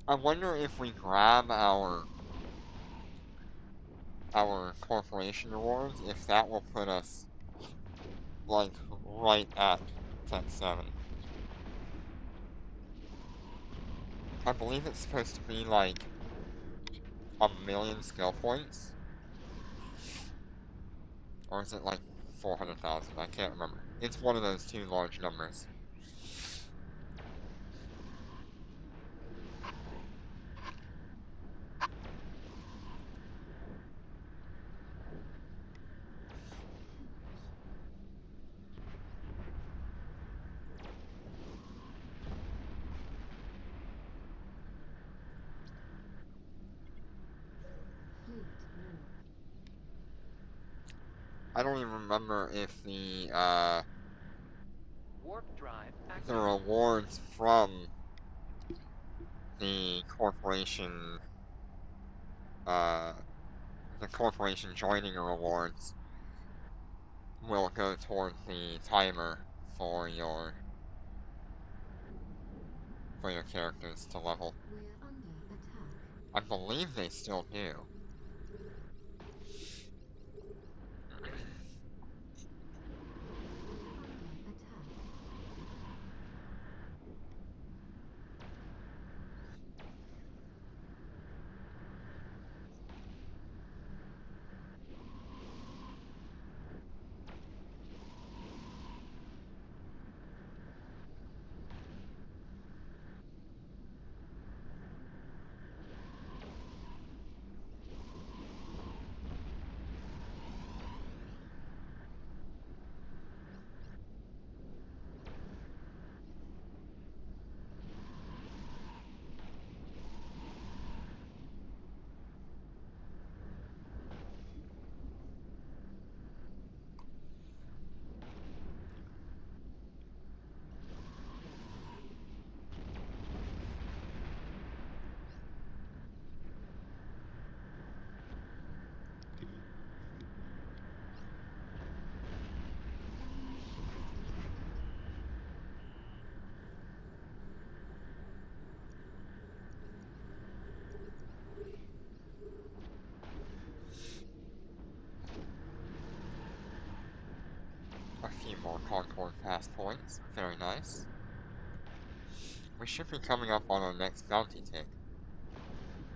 I wonder if we grab our corporation rewards, if that will put us like right at Tech 7. I believe it's supposed to be like 1,000,000 skill points. Or is it like 400,000? I can't remember. It's one of those two large numbers. Fleet War. I don't even remember if the Warp drive active. rewards from the corporation joining rewards will go toward the timer for your characters to level. We're under attack. I believe they still do. We're under attack. Enemy ships detected. A few more Concord Pass points. Very nice. We should be coming up on our next bounty tick. We're under attack.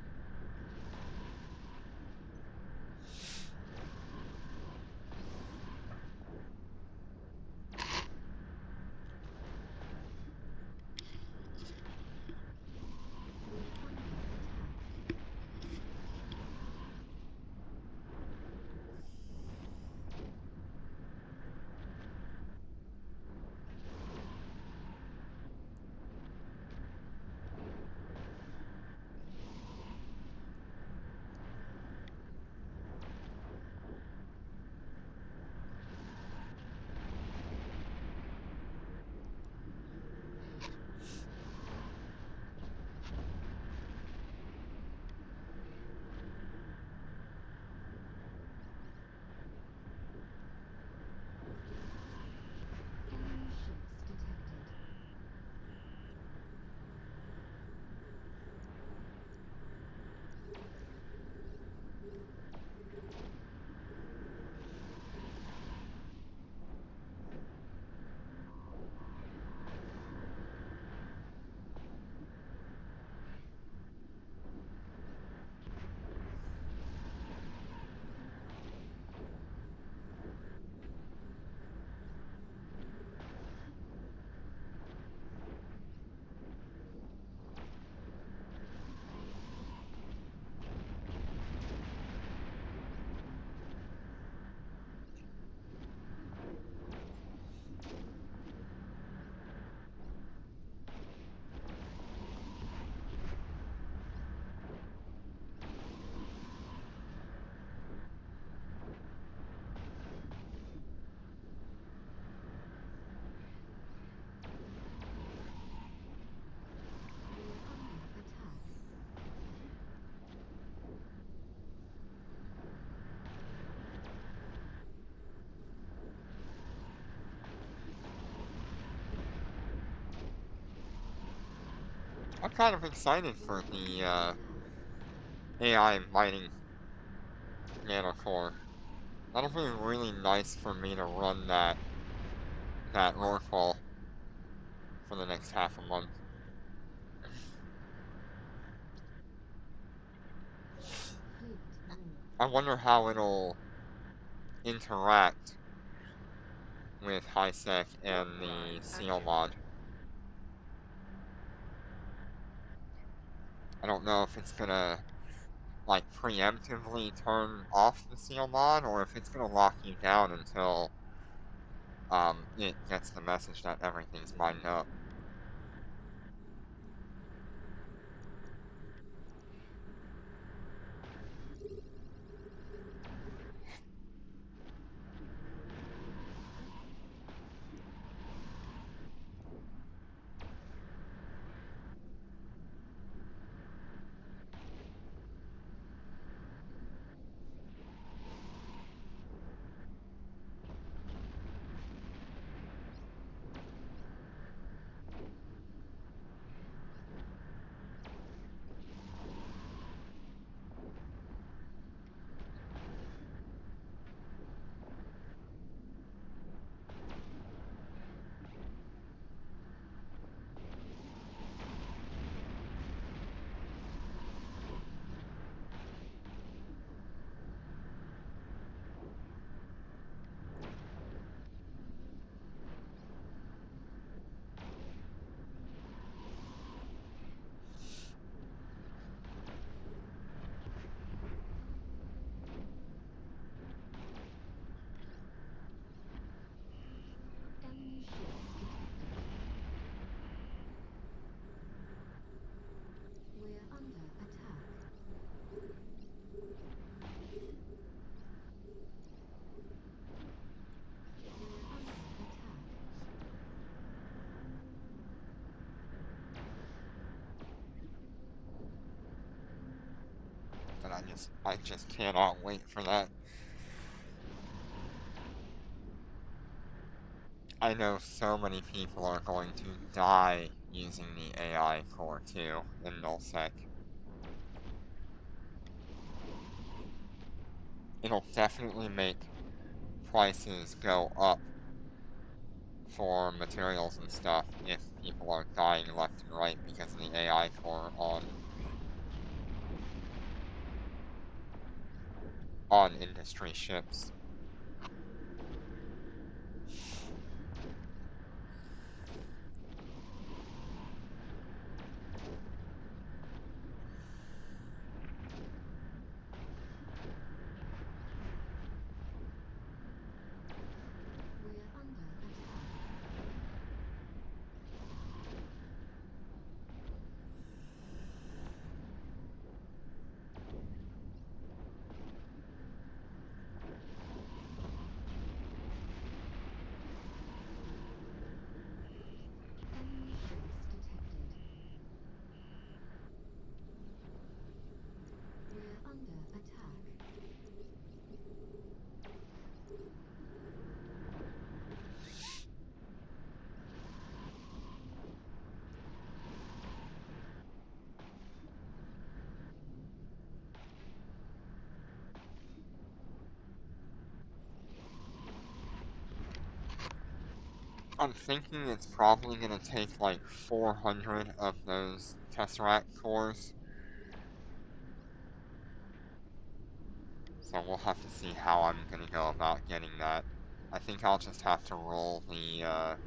kind of excited for the Attack. AI mining nanocore. That'll be really nice for me to run that Rorqual for the next half a month. Fleet War. I wonder how it'll interact with HiSec and the Seal mod. I don't know if it's gonna like preemptively turn off the Seal mod or if it's gonna lock you down until it gets the message that everything's mined up. Enemy ships detected. We're under attack. We're under attack. And I just cannot wait for that. I know so many people are going to die using the AI core too in nullsec. It'll definitely make prices go up for materials and stuff if people are dying left and right because of the AI core on industry ships. We're under attack. Enemy ships detected. We're under attack. I'm thinking it's probably gonna take like 400 of those Tesseract cores. So we'll have to see how I'm gonna go about getting that. I think I'll just have to roll the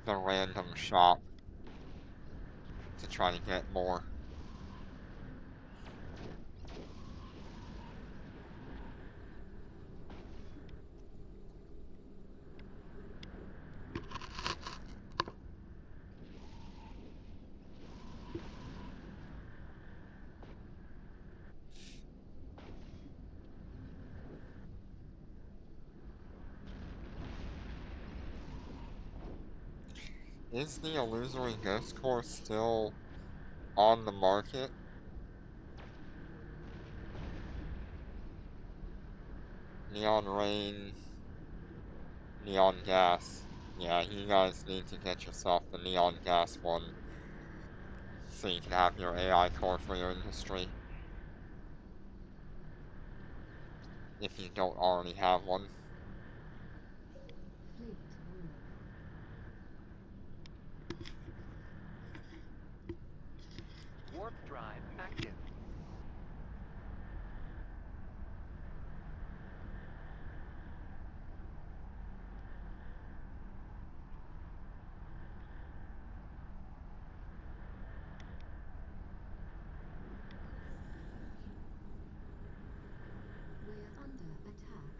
random shop to try to get more. Is the Illusory Ghost Core still on the market? Neon Rain, Neon Gas. Yeah, you guys need to get yourself the neon gas one so you can have your AI core for your industry. If you don't already have one. Fleet War. Warp drive active. We're under attack.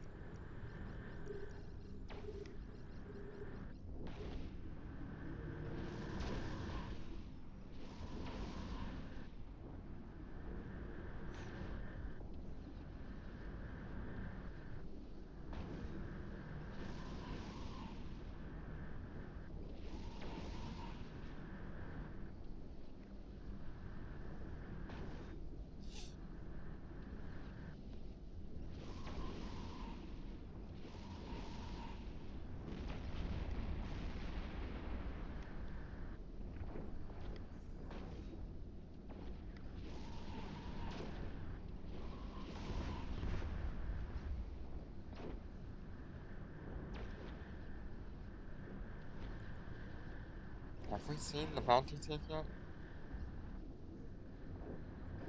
Have we seen the bounty tick yet?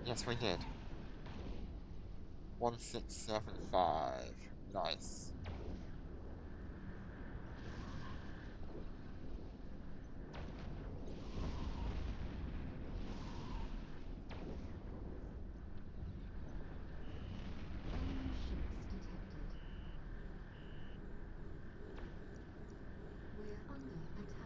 Yes, we did. 1675. Nice. Enemy ships detected. We're under attack.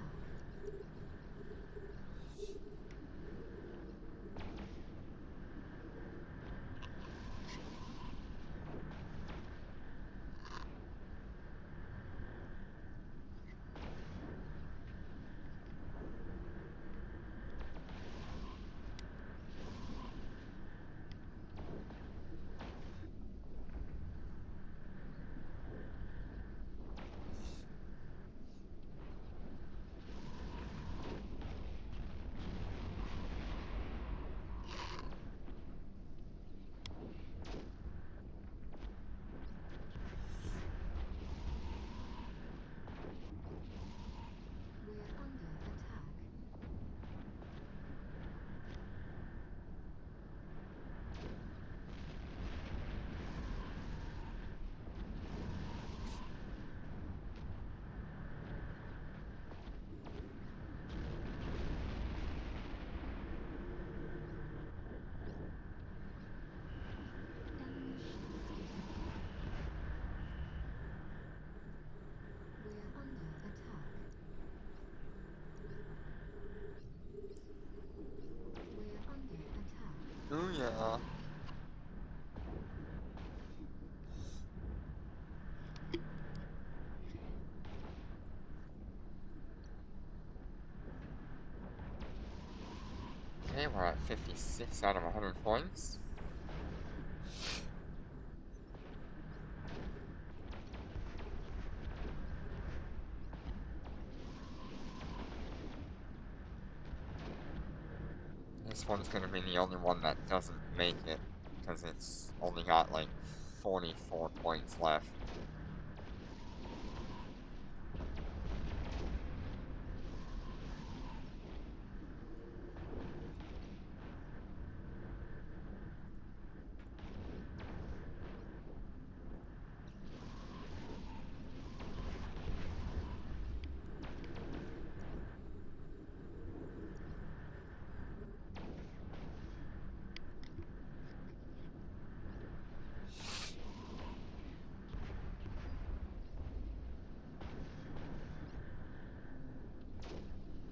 We're under attack. Enemy ships detected. We're under attack. We're under attack. Ooh yeah. Okay, we're at 56 out of 100 points. This one's gonna be the only one that doesn't make it, because it's only got like 44 points left.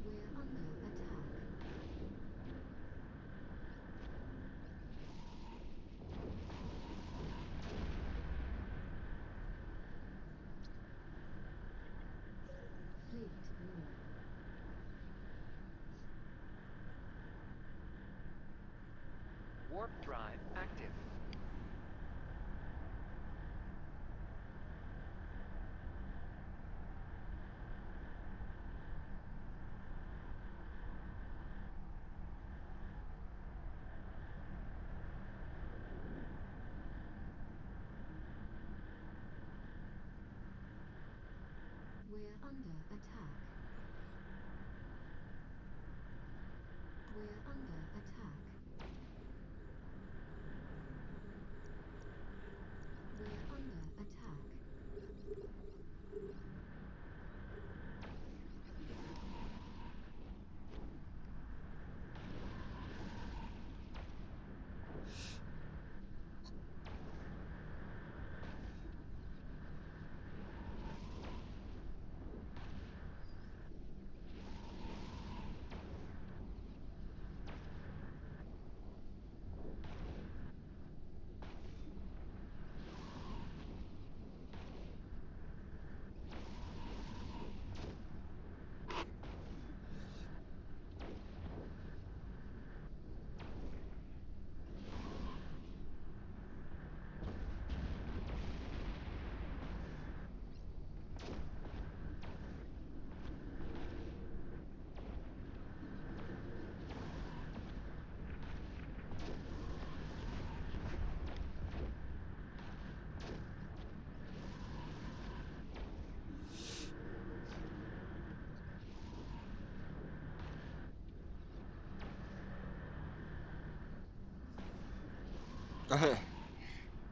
We're under attack. Fleet War. Warp drive active. We're under attack. We're under attack. We're under attack.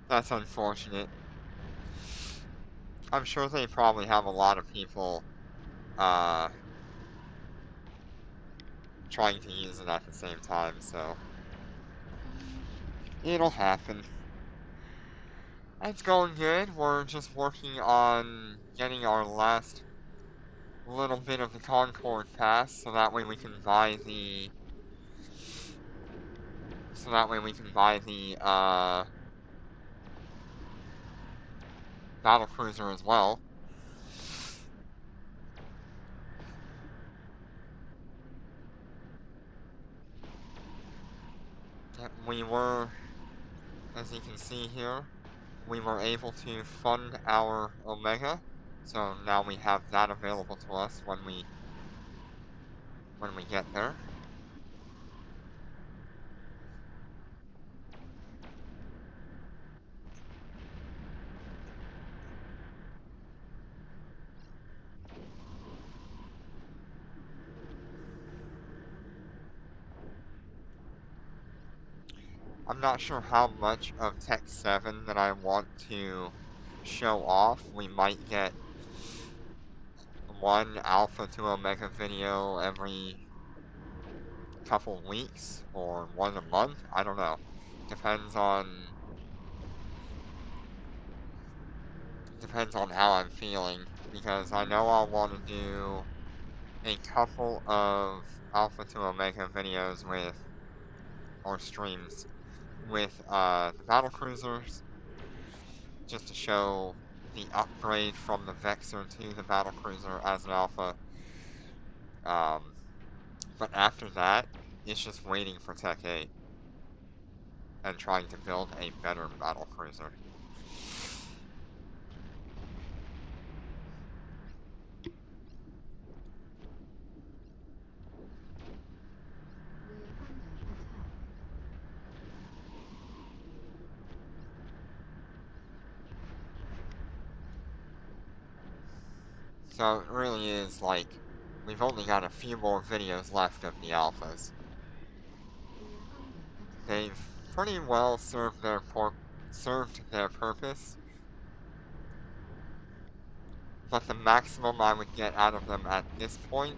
That's unfortunate. I'm sure they probably have a lot of people trying to use it at the same time, so it'll happen. It's going good. We're just working on getting our last little bit of the Concord Pass, so that way we can buy the battle cruiser as well. We were, as you can see here, we were able to fund our Omega, so now we have that available to us when we get there. I'm not sure how much of Tech 7 that I want to show off. We might get one Alpha to Omega video every couple weeks, or one a month. I don't know. Depends on how I'm feeling, because I know I'll want to do a couple of Alpha to Omega videos with, or streams with the battle cruisers, just to show the upgrade from the Vexor to the battle cruiser as an Alpha. But after that, it's just waiting for Tech 8 and trying to build a better battle cruiser. We're under attack. So it really is like, we've only got a few more videos left of the Alphas. We're under attack. They've pretty well served their purpose, but the maximum I would get out of them at this point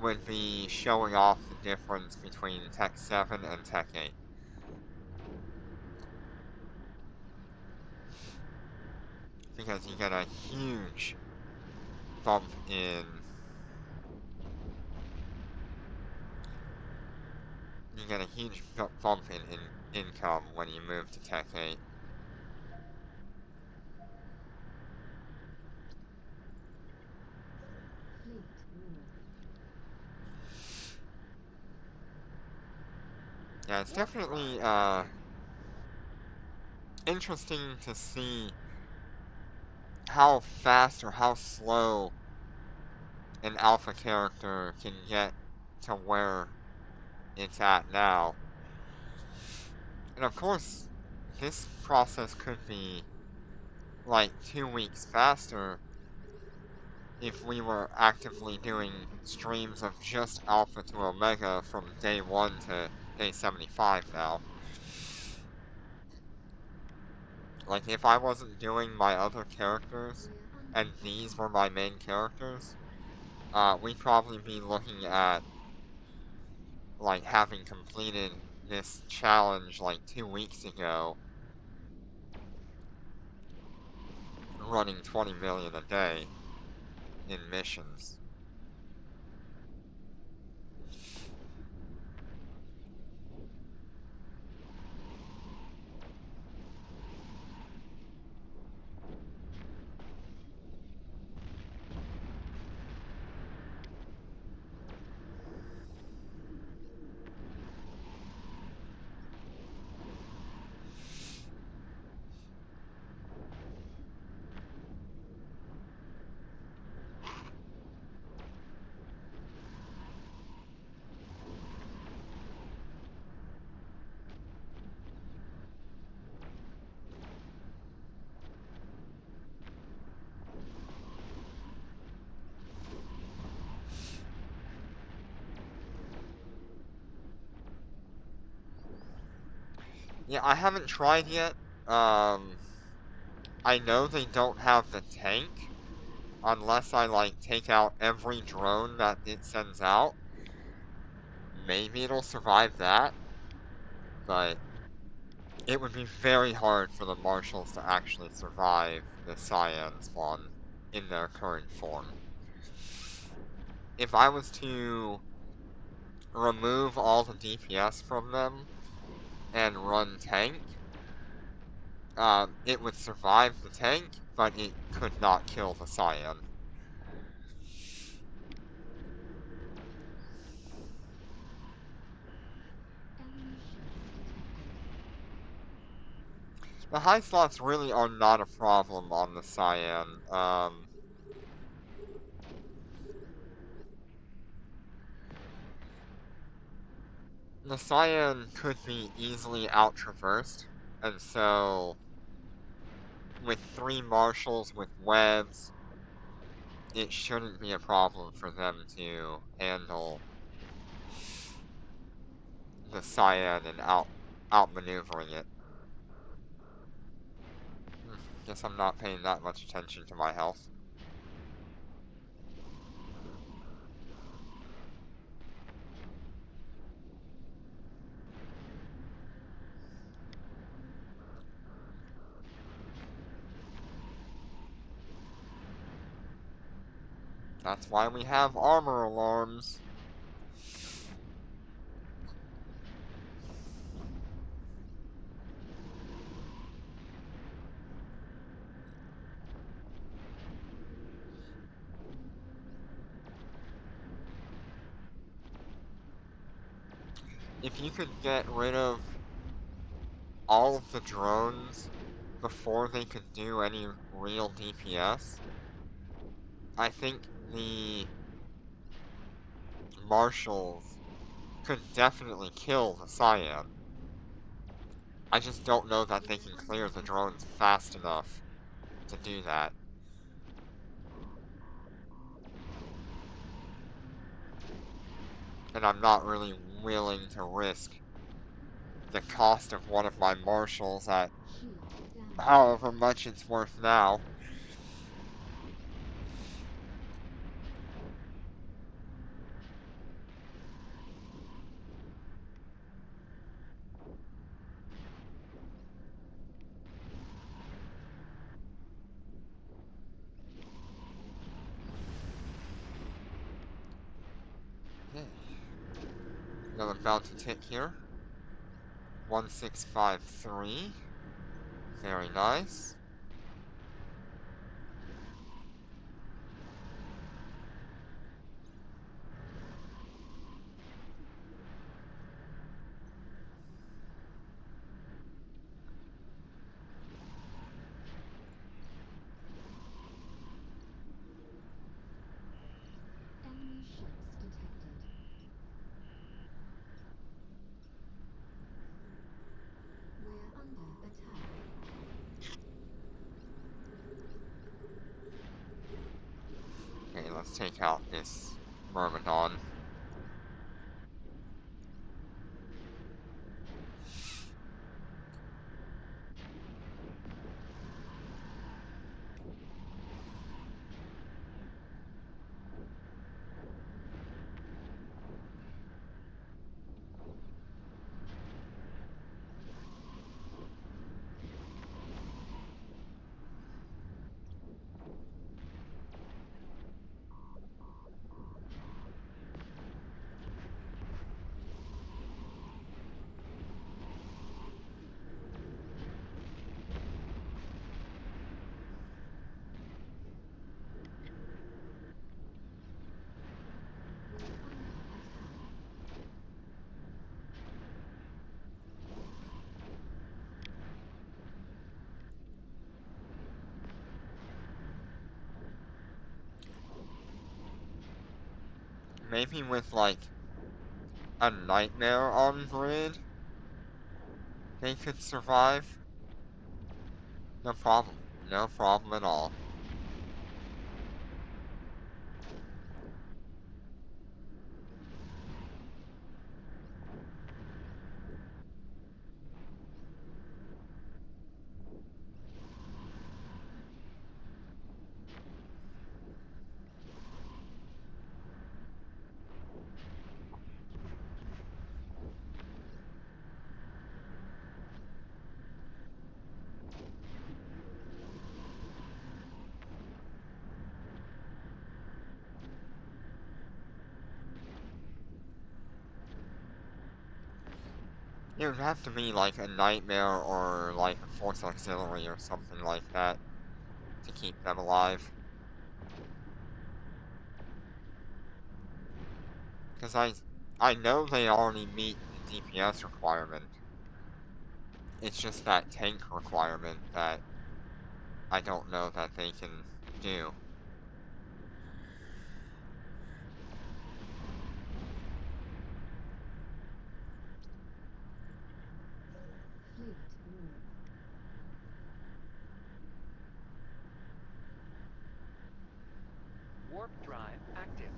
would be showing off the difference between Tech 7 and Tech 8. Because you get a huge bump in income when you move to Tech 8. Fleet war. Yeah, it's definitely interesting to see how fast or how slow an alpha character can get to where it's at now. And of course, this process could be like 2 weeks faster if we were actively doing streams of just Alpha to Omega from day 1 to day 75 now. Like, if I wasn't doing my other characters, We're under and these attack. were my main characters, we'd probably be looking at, like, having completed this challenge, like, 2 weeks ago, running 20 million a day in missions. Yeah, I haven't tried yet. I know they don't have the tank, unless I, like, take out every drone that it sends out. Maybe it'll survive that, but it would be very hard for the Marshals to actually survive the Cyan spawn in their current form. If I was to remove all the DPS from them and run tank, it would survive the tank, but it could not kill the Cyan. Enemy ships detected. The high slots really are not a problem on the Cyan. The Cyan could be easily out-traversed, and so with 3 Marshals with webs, it shouldn't be a problem for them to handle the Cyan and outmaneuvering it. Guess I'm not paying that much attention to my health. That's why we have armor alarms. If you could get rid of all of the drones before they could do any real DPS, I think the Marshals could definitely kill the Cyan. I just don't know that they can clear the drones fast enough to do that. And I'm not really willing to risk the cost of one of my Marshals at Shield damage. however much it's worth now. Okay. Another bounty tick here. 1653. Very nice. Enemy ships detected. We're under attack. take out this Myrmidon. We're under attack. Maybe with like a nightmare on grid, they could survive. No problem. No problem at all. It would have to be like a nightmare or like a force auxiliary or something like that to keep them alive. Because I know they already meet the DPS requirement. It's just that tank requirement that I don't know that they can do. Fleet War. Warp drive active.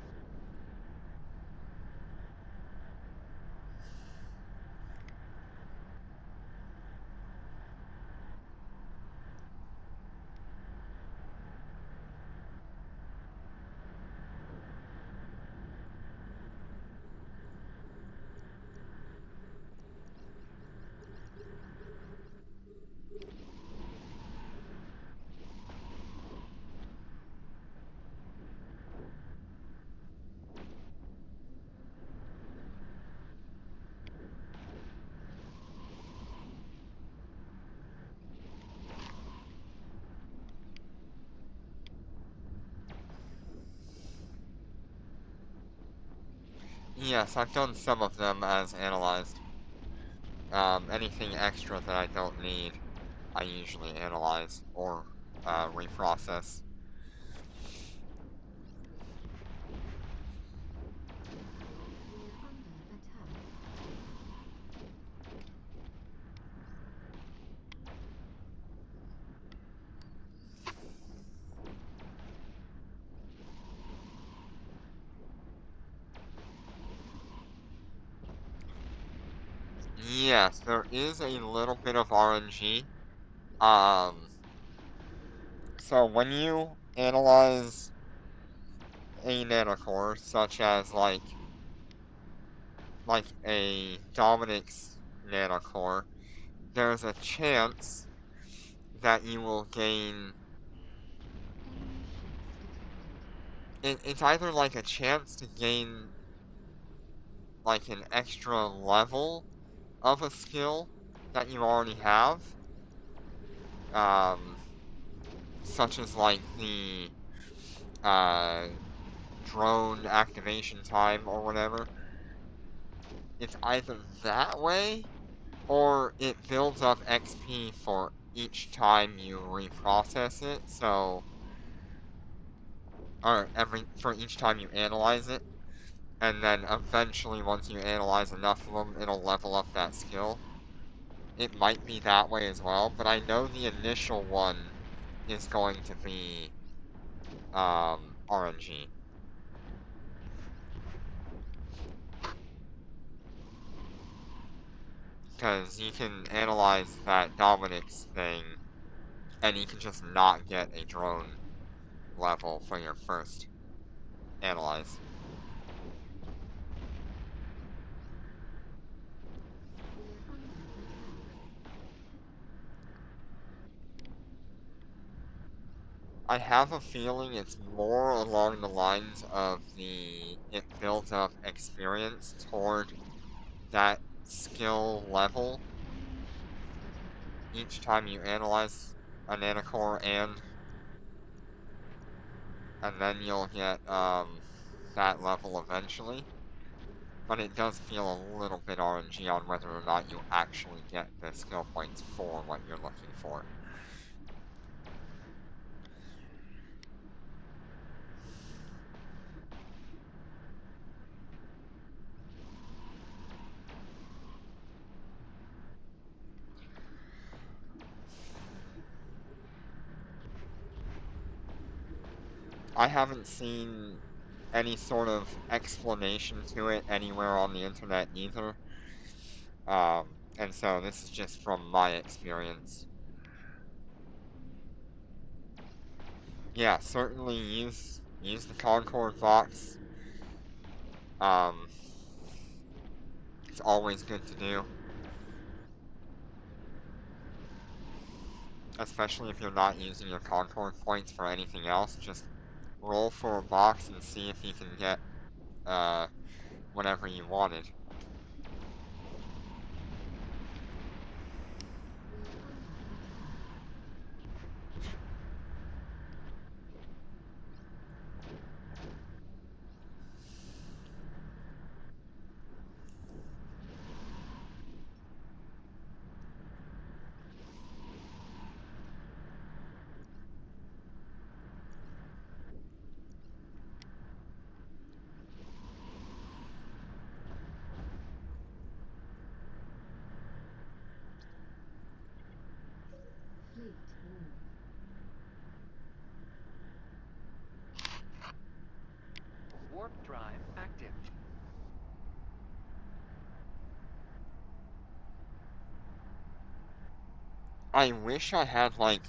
Yes, I've done some of them as analyzed. Anything extra that I don't need, I usually analyze or reprocess. We're under attack. Yes, there is a little bit of RNG. Um, so when you analyze a nanocore, such as like a Dominic's nanocore, there's a chance that you will gain. Enemy ships detected. It's either like a chance to gain like an extra level of a skill that you already have, um, such as like the uh, drone activation time or whatever. It's either that way or it builds up XP for each time you reprocess it, so or for each time you analyze it, and then eventually once you analyze enough of them, it'll level up that skill. It might be that way as well, but I know the initial one is going to be RNG. Because you can analyze that Dominic's thing, and you can just not get a drone level for your first analyze. We're under attack. I have a feeling it's more along the lines of it builds up experience toward that skill level Enemy ships detected. each time you analyze a nanocore, and then you'll get that level eventually. But it does feel a little bit RNG on whether or not you actually get the skill points for what you're looking for. I haven't seen any sort of explanation to it anywhere on the internet either. And so this is just from my experience. Yeah, certainly use the Concord Fox. It's always good to do. Especially if you're not using your Concord points for anything else, just roll for a box and see if you can get whatever you wanted. We're under attack. Fleet war. Warp drive active. I wish I had, like,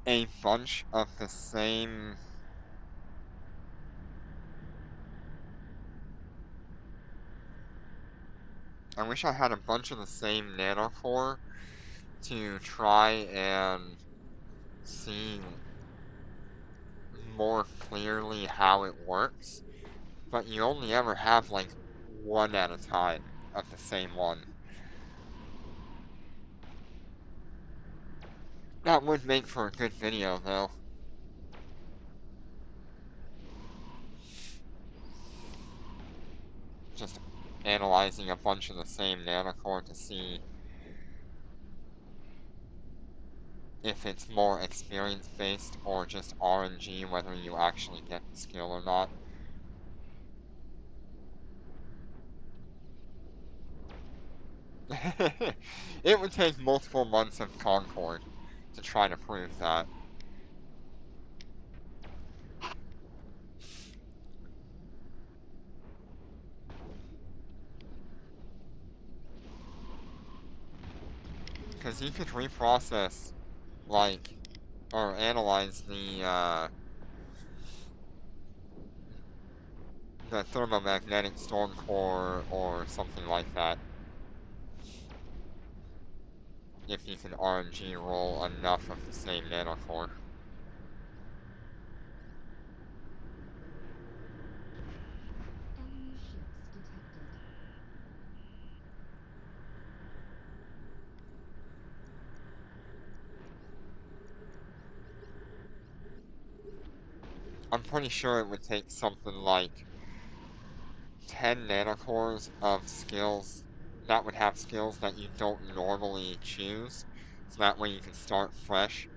a bunch of the same... I wish I had a bunch of the same nanocore to try and see more clearly how it works, but you only ever have like one at a time of the same one. That would make for a good video though. Just analyzing a bunch of the same nanocore to see if it's more experience based or just RNG, whether you actually get the skill or not. It would take multiple months of Concord to try to prove that. Because you could reprocess, like, or analyze the thermomagnetic storm core or something like that. If you can RNG roll enough of the same nanocore. Enemy ships detected. I'm pretty sure it would take something like 10 nanocores of skills that would have skills that you don't normally choose. So that way you can start fresh.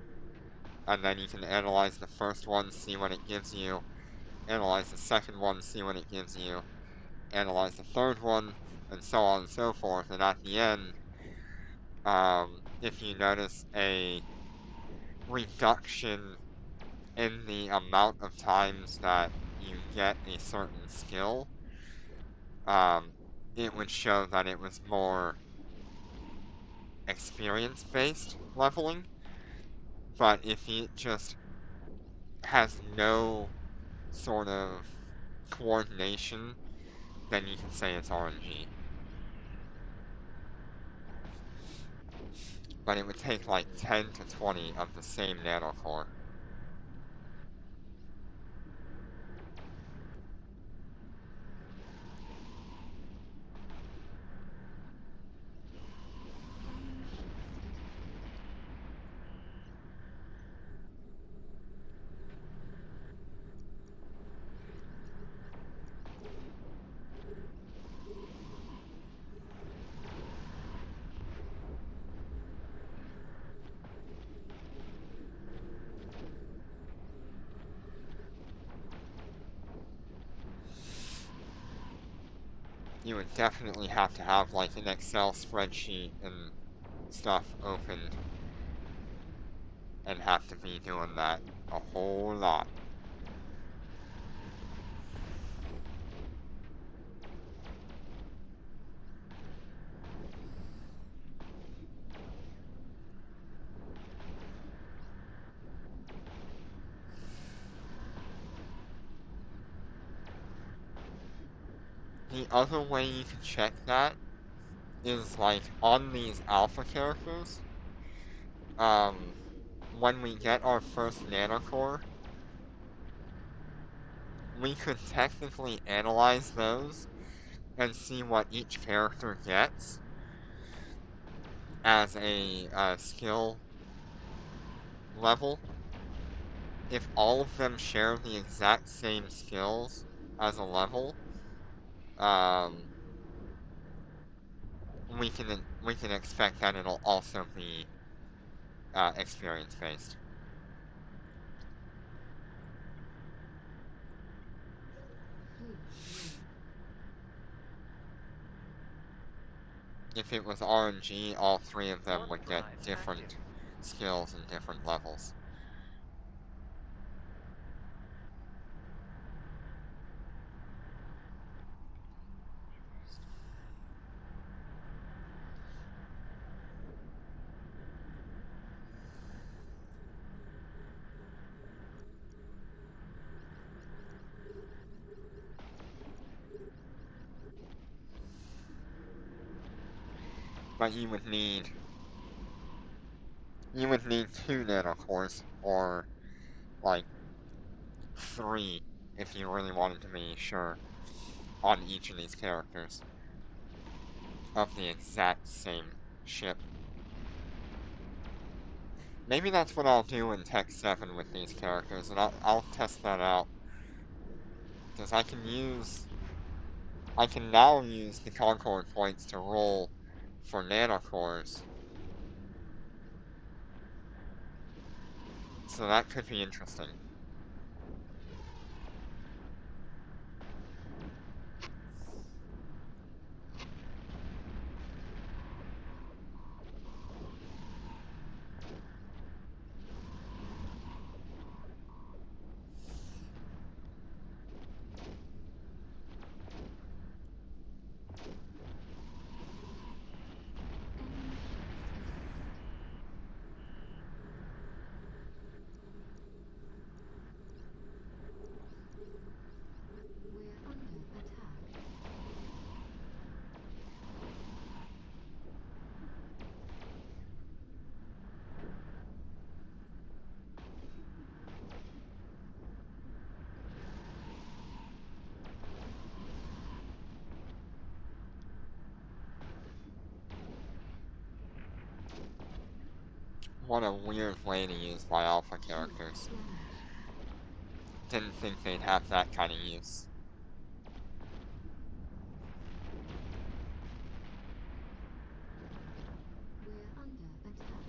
And then you can analyze the first one, see what it gives you. Analyze the second one, see what it gives you. Analyze the third one, and so on and so forth. And at the end, if you notice a reduction in the amount of times that you get a certain skill, it would show that it was more experience-based leveling, but if it just has no sort of coordination, then you can say it's RNG. But it would take like 10 to 20 of the same nanocore. Enemy ships detected. You would definitely have to have like an Excel spreadsheet and stuff opened and have to be doing that a whole lot. The other way you can check that is like on these alpha characters. When we get our first nanocore, we could technically analyze those and see what each character gets as a skill level. If all of them share the exact same skills as a level, we can expect that it'll also be experience based. Fleet win. If it was RNG, all three of them Warp would get drive different active. skills and different levels. But you would need 2 nanocores, or like 3 if you really wanted to be sure on each of these characters of the exact same ship. Maybe that's what I'll do in Tech 7 with these characters, and I'll test that out. Because I can now use the Concord points to roll for nanocores. So that could be interesting. Enemy ships detected. We're under attack. What a weird way to use my alpha Fleet characters. damage. Didn't think they'd have that kind of use. We're under attack.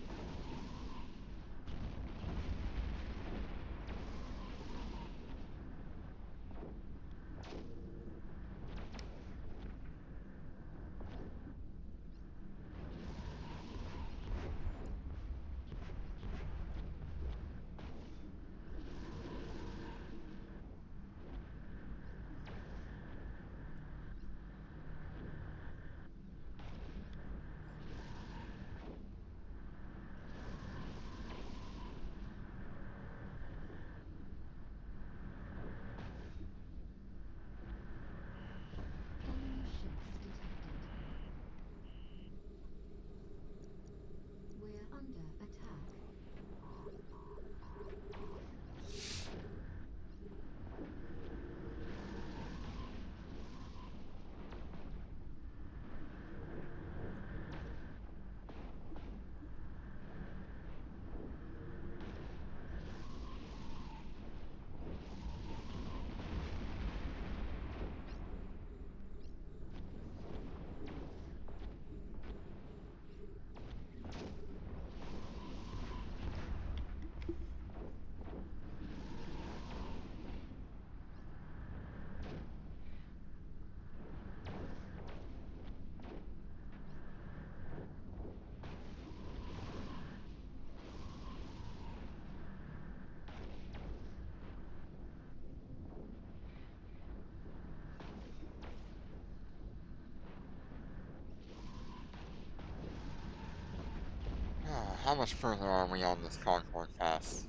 how much further are we on this Concord Pass?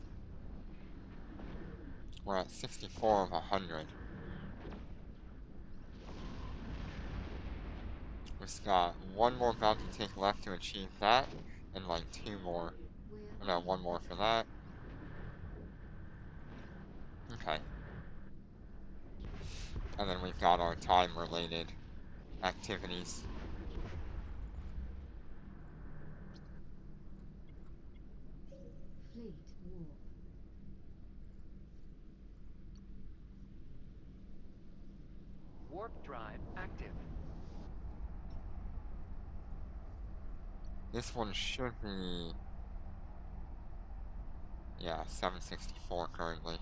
We're at 64 of 100. We've got one more bounty take left to achieve that, and like two more. We're No, under one more for attack. that. Okay. And then we've got our time-related activities. Fleet warp. Warp drive active. This one should be... yeah, 764 currently.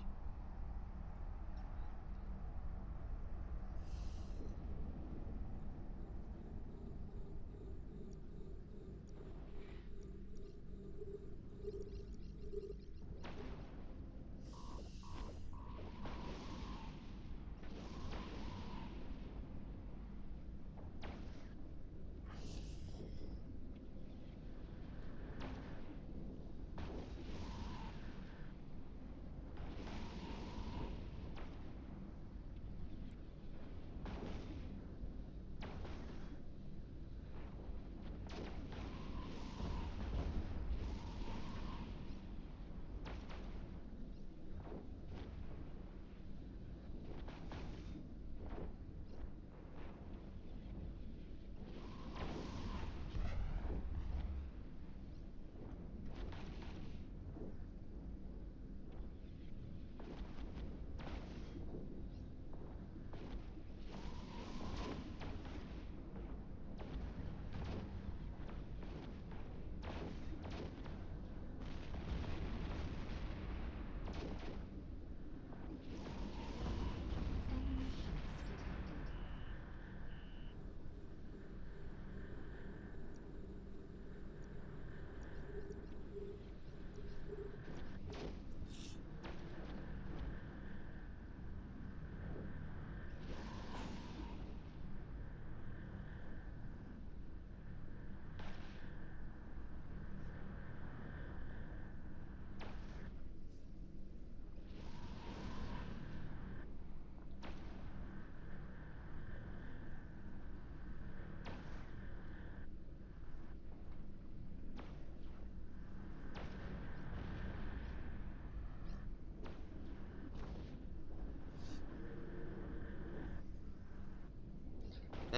Enemy ships detected.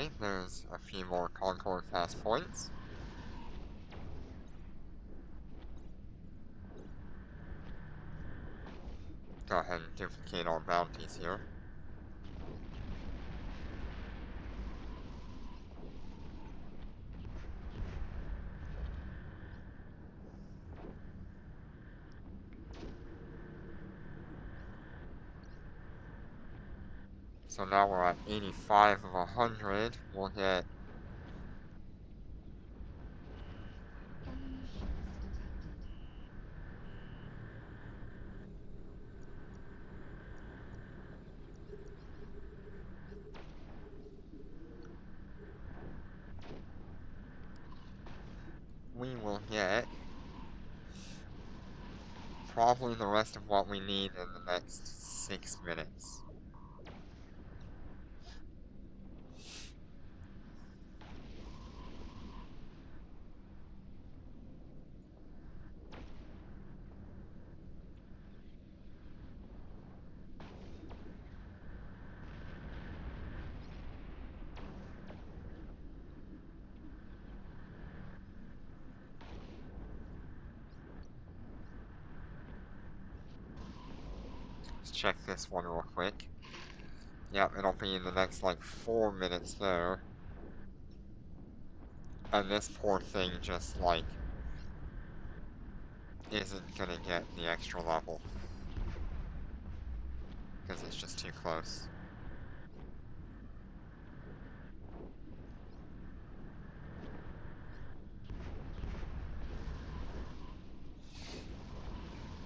Okay, there's a few more Concord Pass points. Go ahead and duplicate our bounties here. So now we're at 85 of 100. We'll get... Enemy ships detected. we will get probably the rest of what we need in the next 6 minutes. Let's check this one real quick. Yep, it'll be in the next like 4 minutes there. And this poor thing just like isn't gonna get the extra level. Because it's just too close.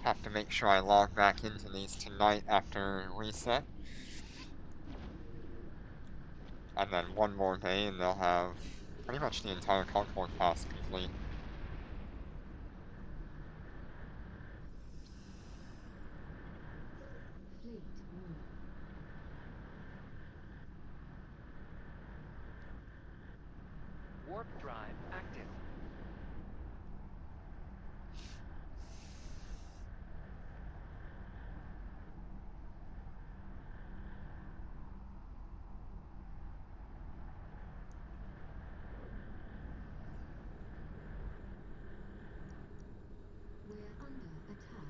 Have to make sure I log back into these tonight after reset. And then one more day and they'll have pretty much the entire Concord Pass complete. under attack.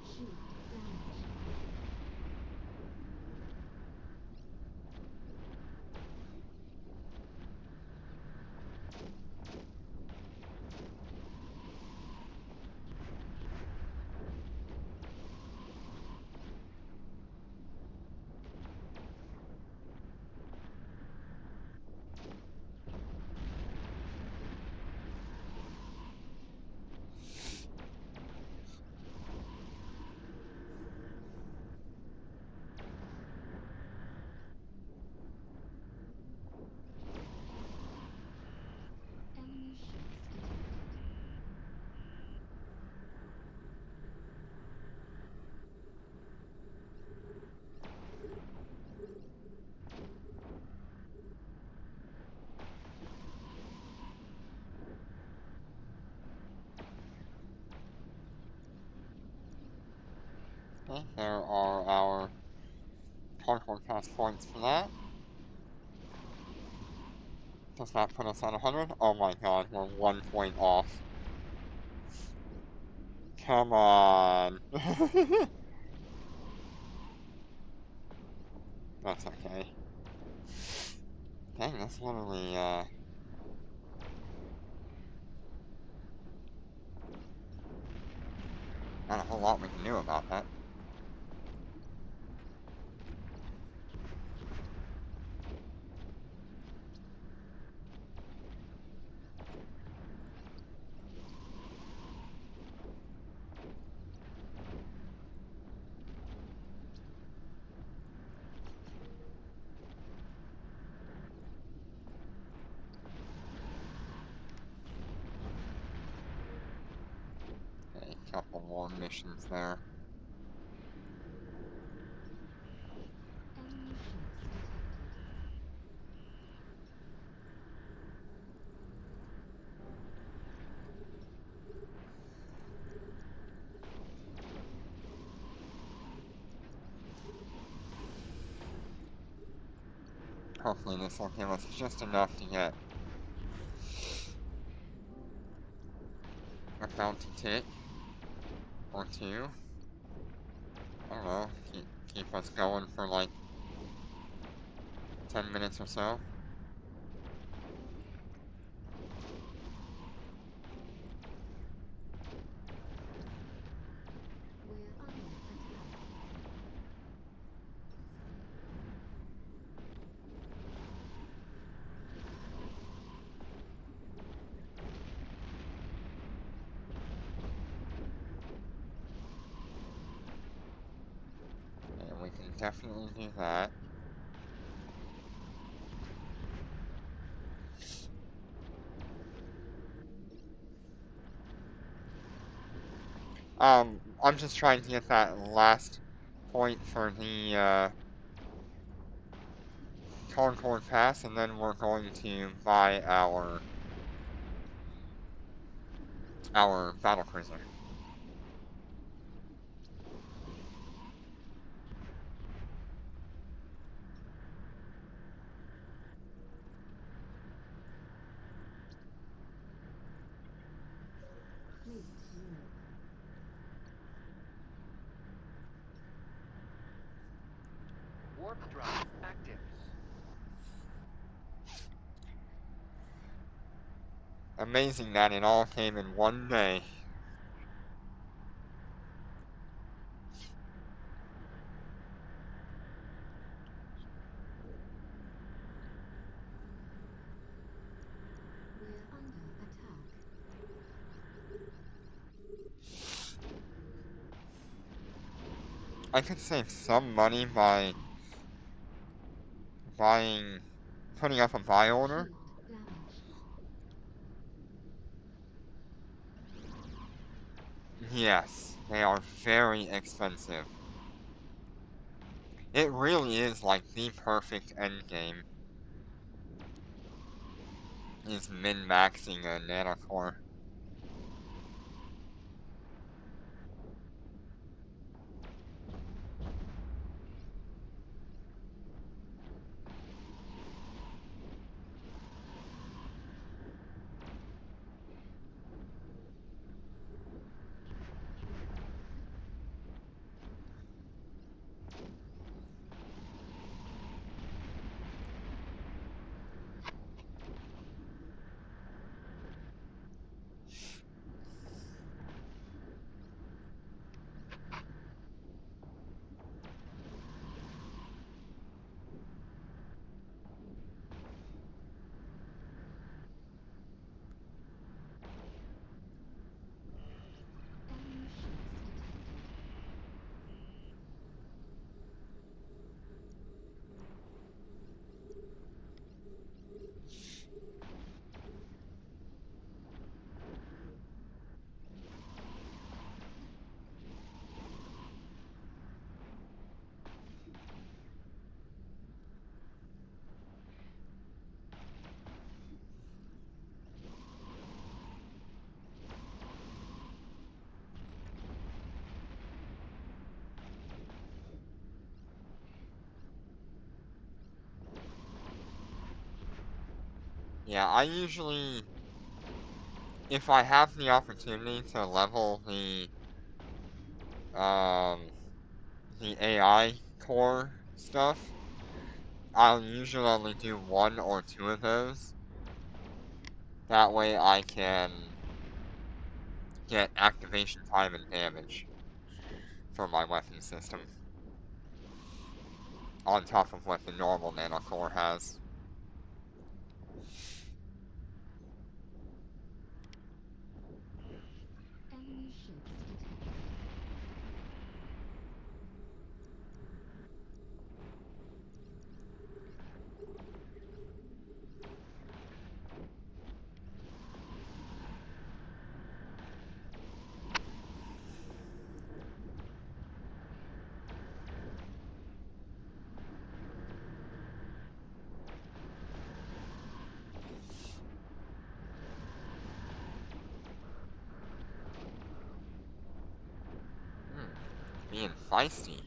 Shield damage. Enemy ships detected. Okay, there are our Concord Pass points for that. Does that put us at 100? Oh my god, we're 1 point off. Come on. That's okay. Dang, that's literally, not a whole lot we can do about that. Okay, a couple more missions there. Enemy ships detected. Hopefully this will give us just enough to get a bounty tick or two. I don't know, keep us going for like 10 minutes or so. We're under attack. And we can definitely do that. I'm just trying to get that last point for the Concord Pass, and then we're going to buy our battle cruiser. Fleet Europe. Warp drive active. Amazing that it all came in one day. We're under attack. I could save some money by putting up a buy order. Shield damage. Yes, they are very expensive. It really is like the perfect endgame is min-maxing a nanocore. Enemy ships detected. Yeah, I usually, if I have the opportunity to level the AI core stuff, I'll usually only do one or two of those. That way I can get activation time and damage for my weapon system. On top of what the normal nanocore has. Enemy ships detected. Being feisty.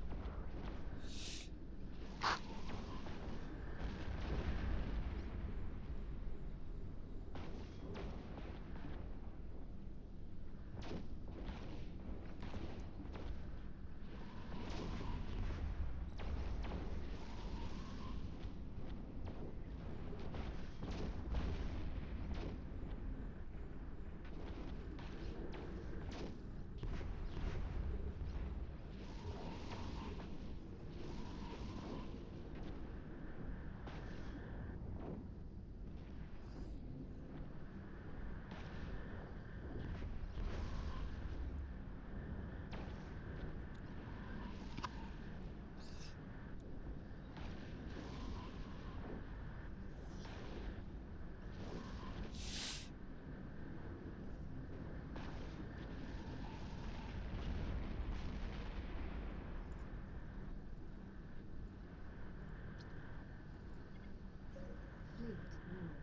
Fleet rule.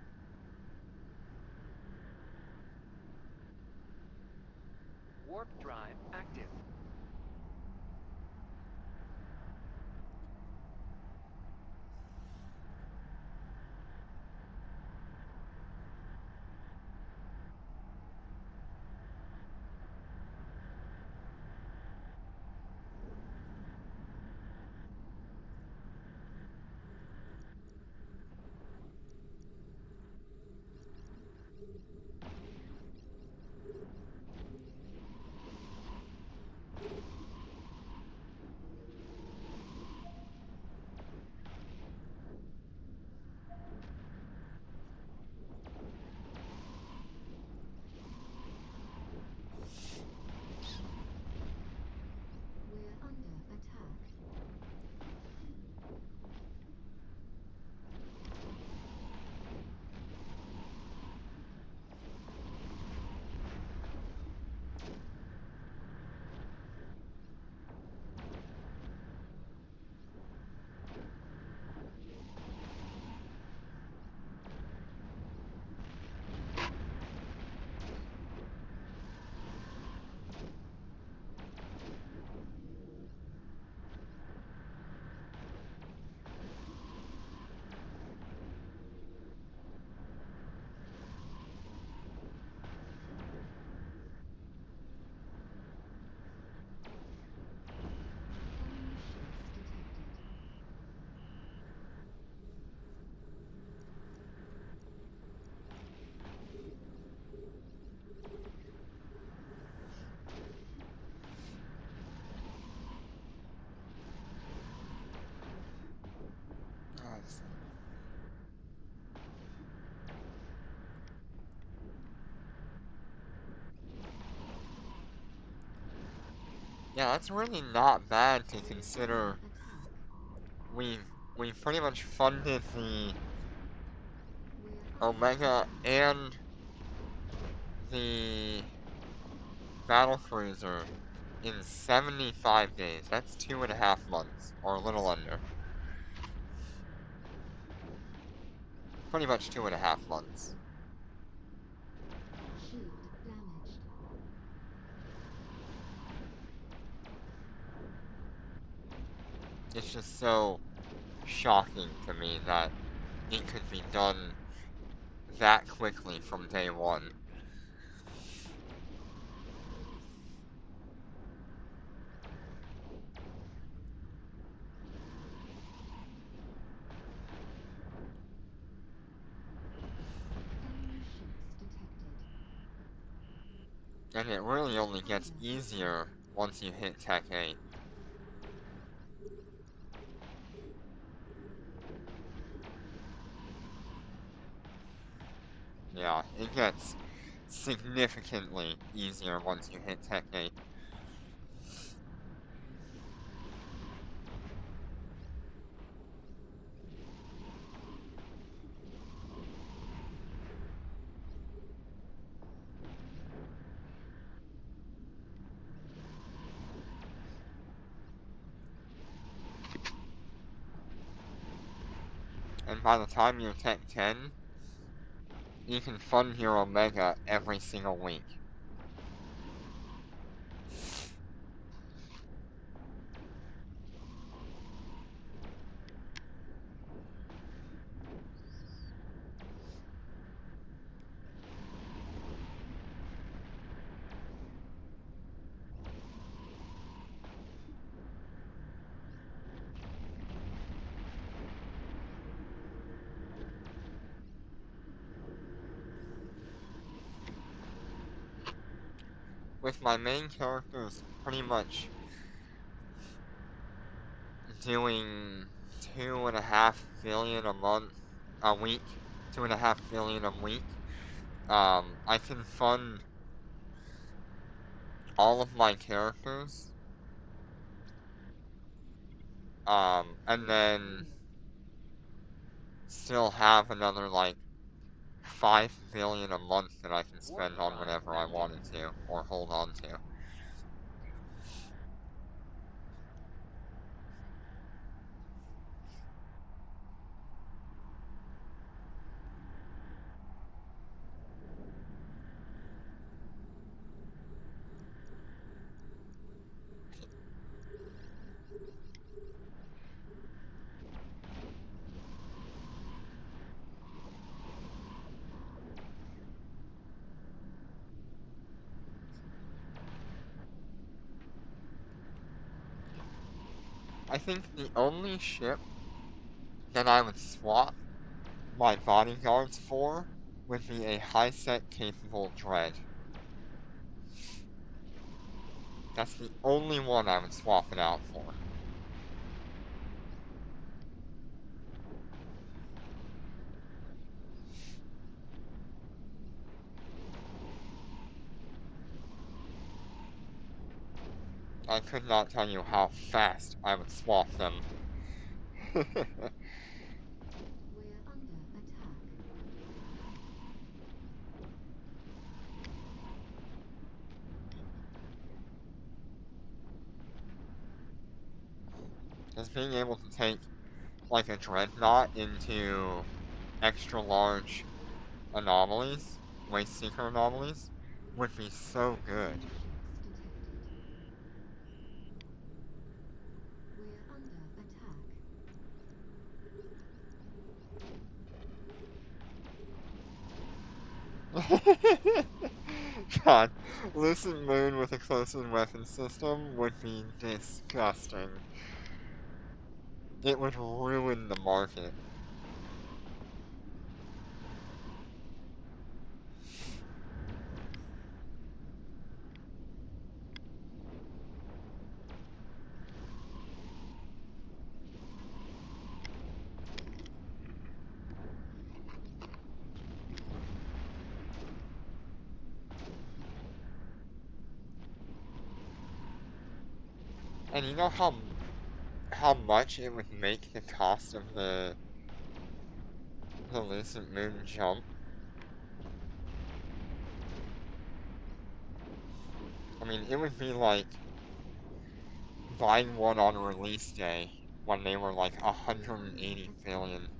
Warp drive active. Yeah, that's really not bad to We're consider. under attack. We've pretty much funded the We're under Omega attack. and the battle cruiser in 75 days. That's 2.5 months, or a little under. Pretty much 2.5 months. Shield damaged. It's just so shocking to me that it could be done that quickly from day one. Enemy ships detected. And it really only gets easier once you hit Tech 8. Yeah, it gets significantly easier once you hit Tech 8. And by the time you're Tech 10, you can fund your Omega every single week. With my main characters pretty much doing 2.5 billion a week, 2.5 billion a week, I can fund all of my characters, and then still have another like 5 billion a month that I can spend on whatever I wanted to, or hold on to. I think the only ship that I would swap my bodyguards for would be a high-set capable Dread. That's the only one I would swap it out for. I could not tell you how fast I would swap them. We're under attack. Just being able to take, like, a Dreadnought into extra large anomalies, Waste Seeker anomalies, would be so good. Enemy ships detected. We're under attack. God, Lucid Moon with a close-in weapon system would be disgusting. It would ruin the market. And you know how much it would make the cost of the Lucent Moon jump? I mean, it would be like buying one on release day when they were like 180 billion.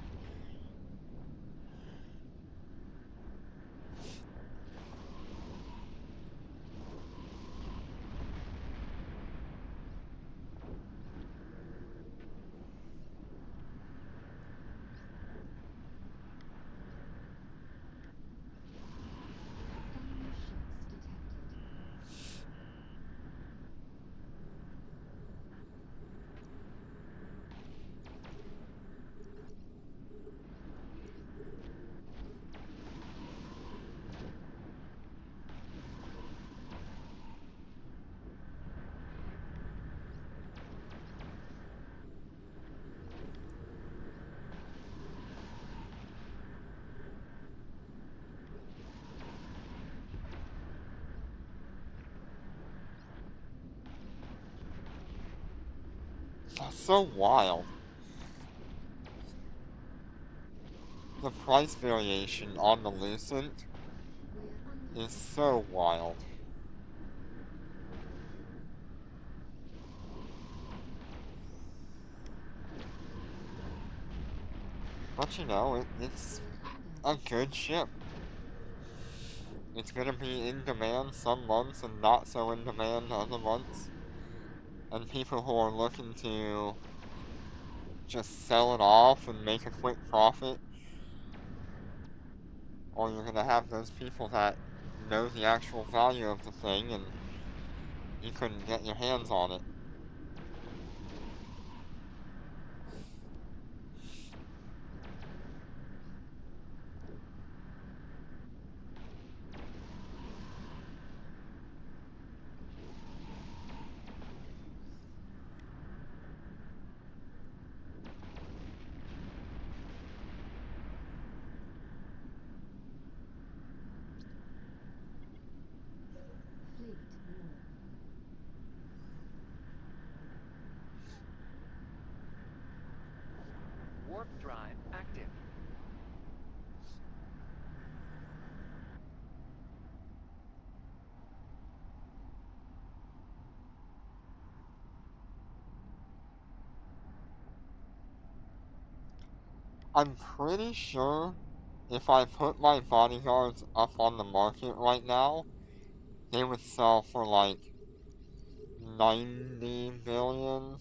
Enemy ships detected. That's so wild. The price variation on the Lucent We're under is attack. so wild. But you know, it's We're under a attack. good ship. It's gonna be in demand some months and not so in demand other months. And people who are looking to just sell it off and make a quick profit, or you're gonna have those people that know the actual value of the thing and you couldn't get your hands on it. Fleet war. Warp drive active. I'm pretty sure if I put my bodyguards up on the market right now, they would sell for like 90 billion.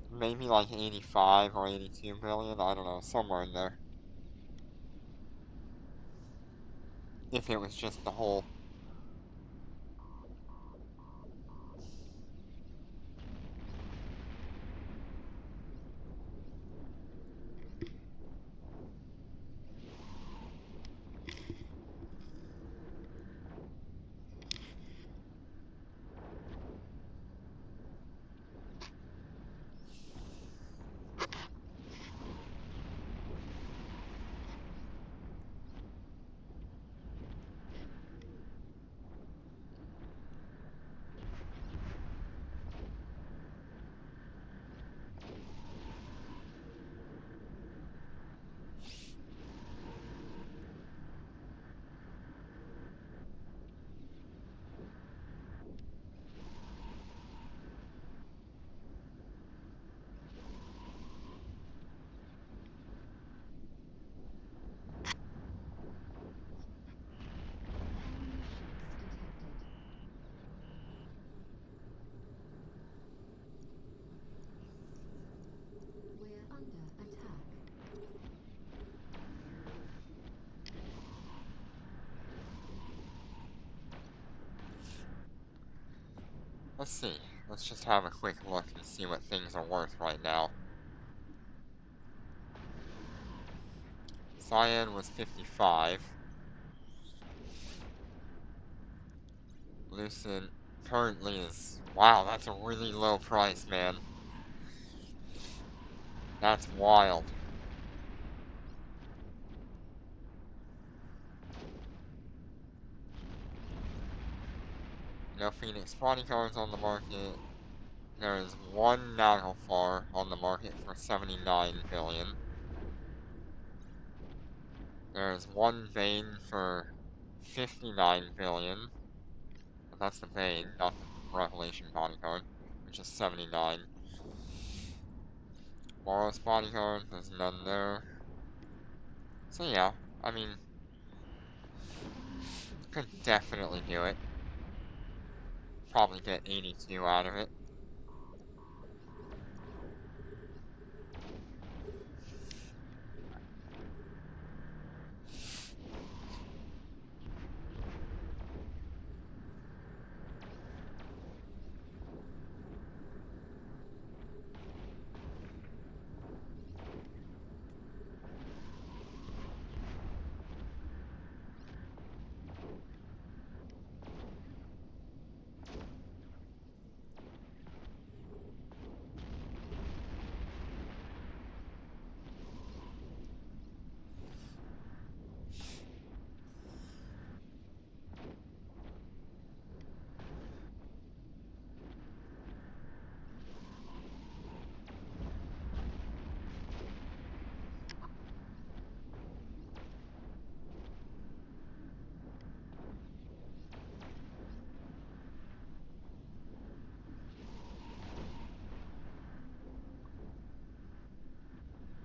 Maybe like 85 or 82 billion, I don't know, somewhere in there. If it was just the whole. Enemy ships detected. We're under attack. Let's see. Let's just have a quick look and see what things are worth right now. Cyan was 55. Lucent currently is. Wow, that's a really low price, man. That's wild. No Phoenix bodyguards on the market. There is one Naglfar on the market for 79 billion. There is one Vayne for 59 billion. But that's the Vayne, not the Revelation bodyguard, which is 79. Boros bodyguard, there's none there. So yeah, I mean, could definitely do it. Probably get 82 out of it.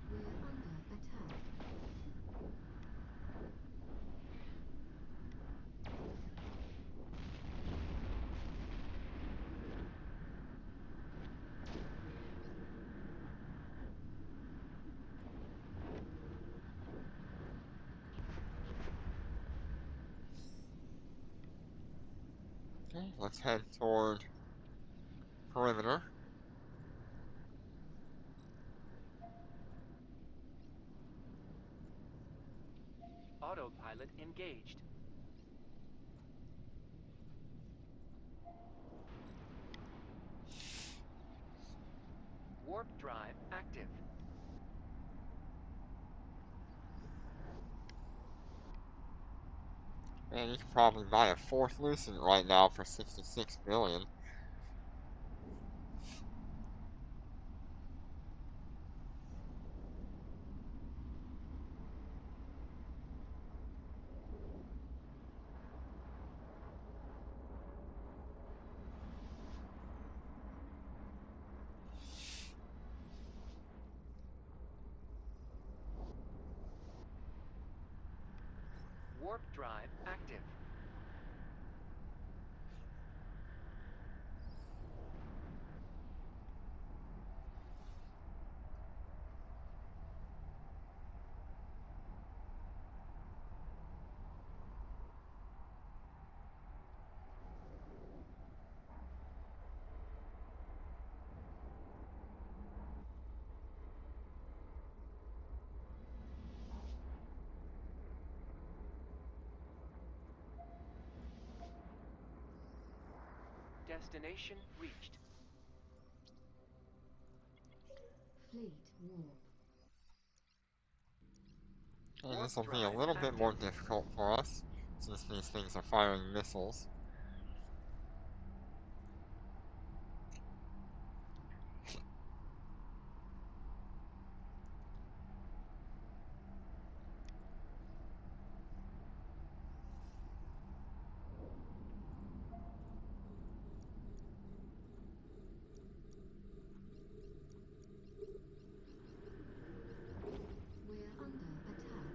We're under attack. Okay, let's head toward perimeter. Autopilot engaged. Warp drive active. Man, you could probably buy a fourth Lucent right now for 66 billion. Warp drive active. Destination reached. Fleet warp. And Warp this will be a drive little bit more active. difficult for us, since these things are firing missiles. We're under attack.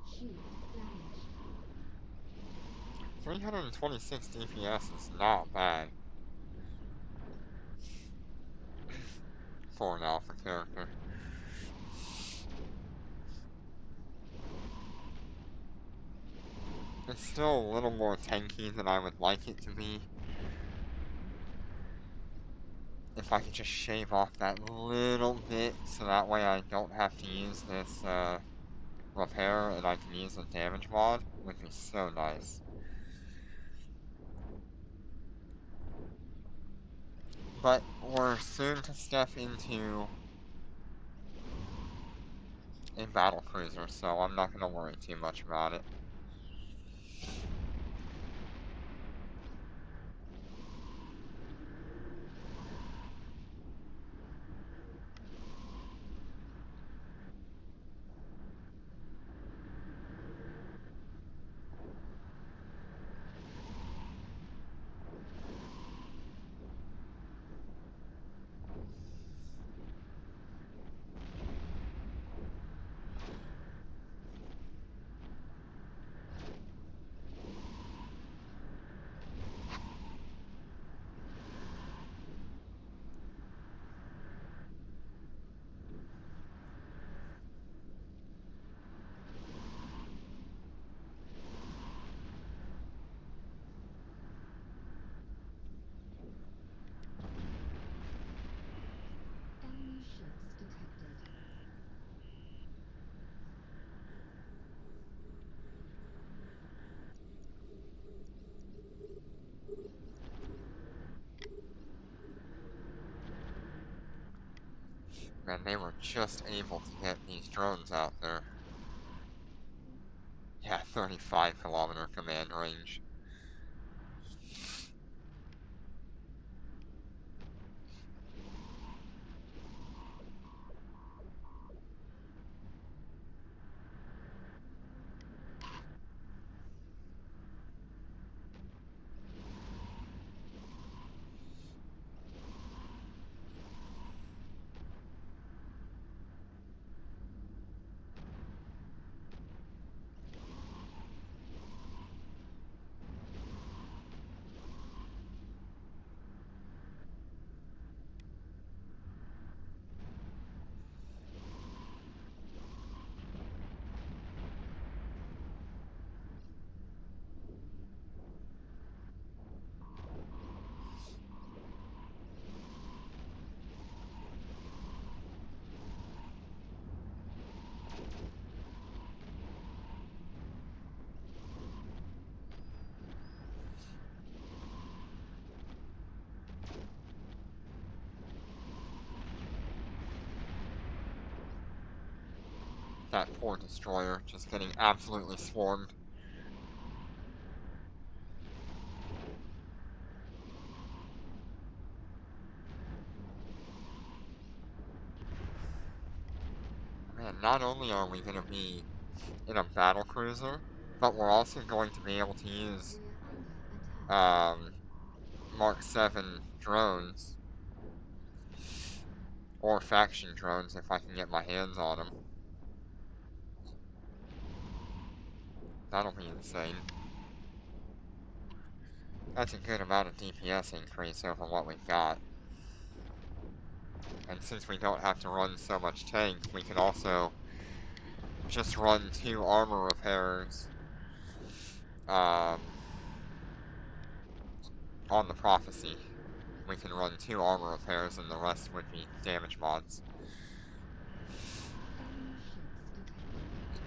Shield damaged. 326 DPS is not bad for an alpha character. It's still a little more tanky than I would like it to be. If I could just shave off that little bit, so that way I don't have to use this, repair and I can use a damage mod would be so nice. But we're soon to step into a battle cruiser, so I'm not gonna worry too much about it. Enemy ships detected. Man, they were just able to get these drones out there. Yeah, 35-kilometer command range. That poor destroyer just getting absolutely swarmed. Man, not only are we going to be in a battle cruiser, but we're also going to be able to use We're under attack. Mark 7 drones, or faction drones if I can get my hands on them. That'll be insane. That's a good amount of DPS increase over what we've got. And since we don't have to run so much tank, we can also just run 2 armor repairs on the Prophecy. We can run 2 armor repairs and the rest would be damage mods. Enemy ships detected.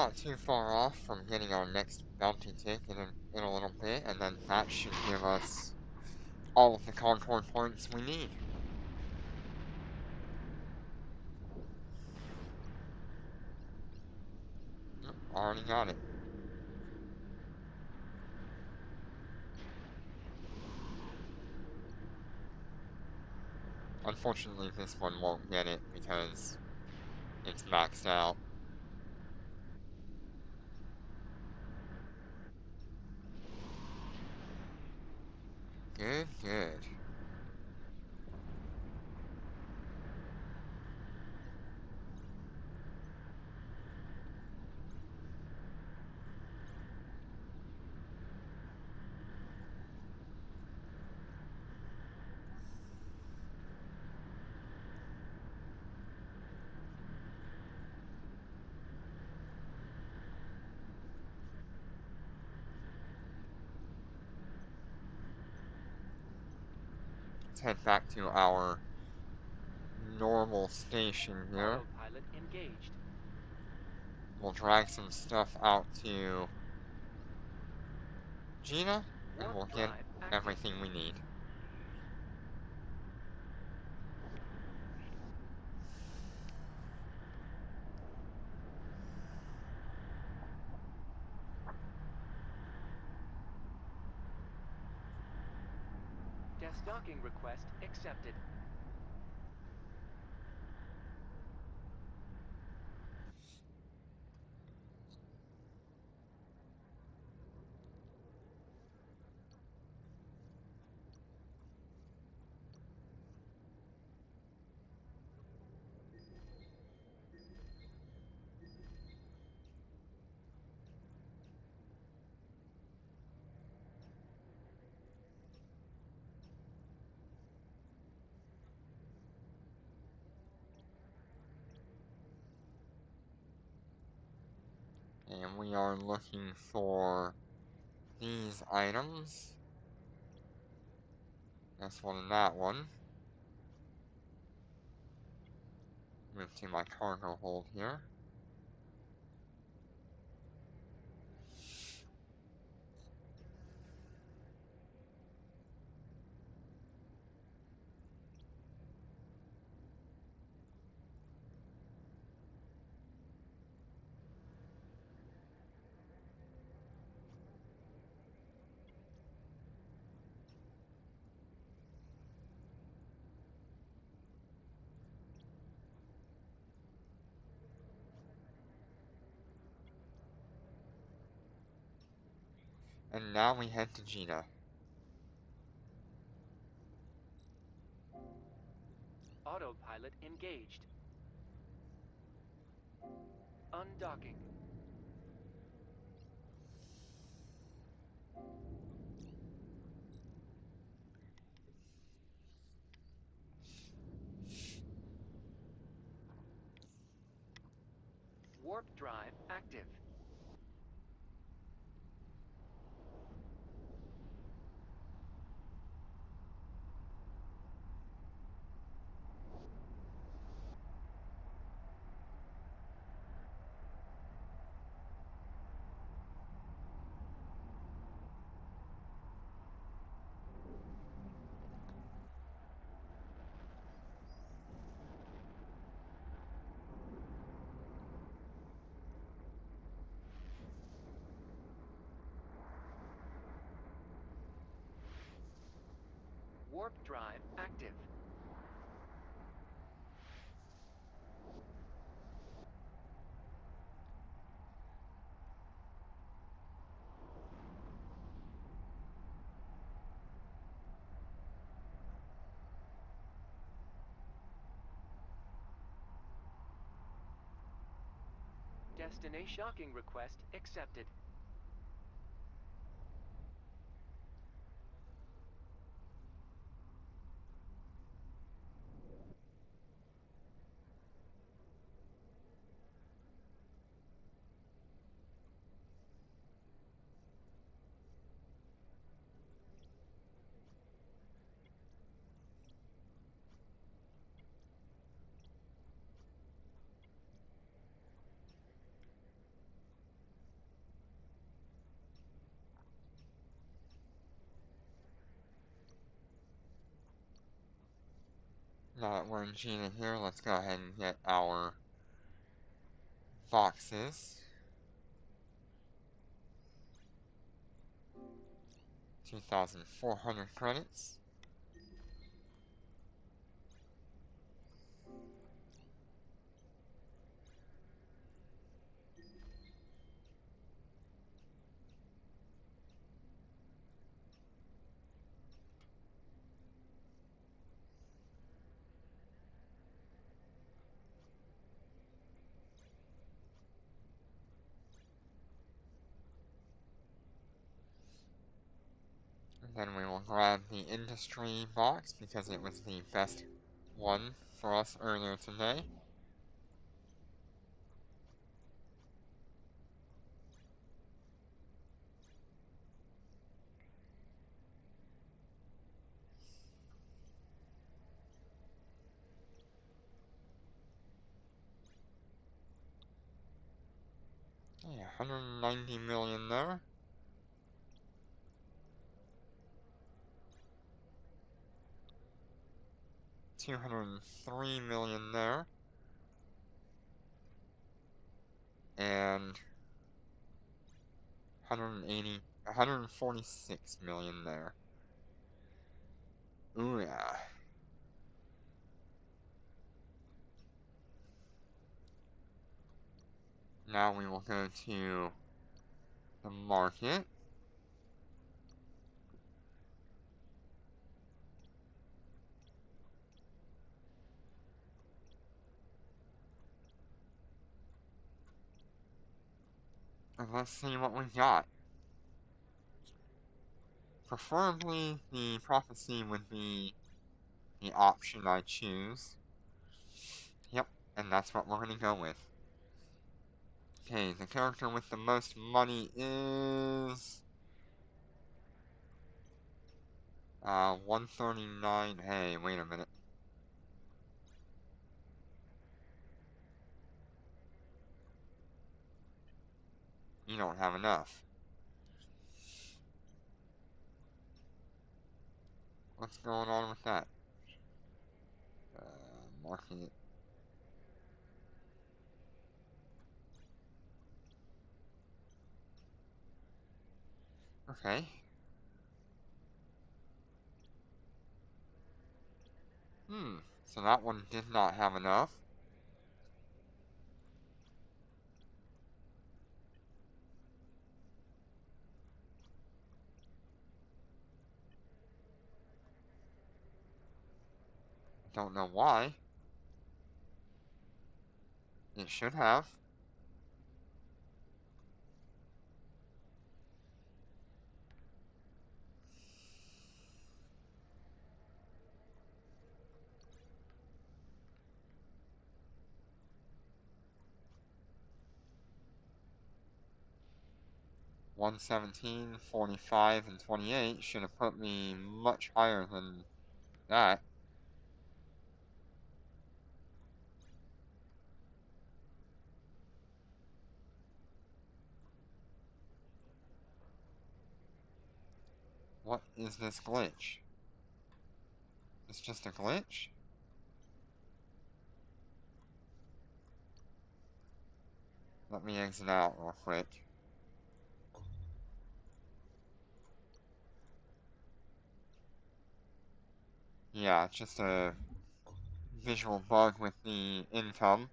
not too far off from getting our next bounty ticket in a little bit, and then that should give us all of the Concord points we need. Yep, already got it. Unfortunately, this one won't get it because it's maxed out. Good, good. Let's head back to our normal station here. Autopilot engaged. We'll drag some stuff out to Gina, and Warp we'll get drive active. everything we need. Desdocking request accepted. And we are looking for these items. This one and that one. Move to my cargo hold here. And now we head to Gina. Autopilot engaged. Undocking. Warp drive active. Warp drive active. Destination shocking request accepted. Now that we're in Gina here, let's go ahead and get our boxes. 2,400 credits. And then we will grab the industry box because it was the best one for us earlier today. Yeah, 190 million there. $203 million there. And 146 million there. Ooh yeah. Now we will go to the market. And let's see what we got. Preferably the prophecy would be the option I choose. Yep, and that's what we're gonna go with. Okay, the character with the most money is 139. Hey, wait a minute. You don't have enough. What's going on with that? Market. Okay. So that one did not have enough. Don't know why. It should have. $117, $45, and $28 should have put me much higher than that. What is this glitch? It's just a glitch? Let me exit out real quick. Yeah, it's just a visual bug with the income.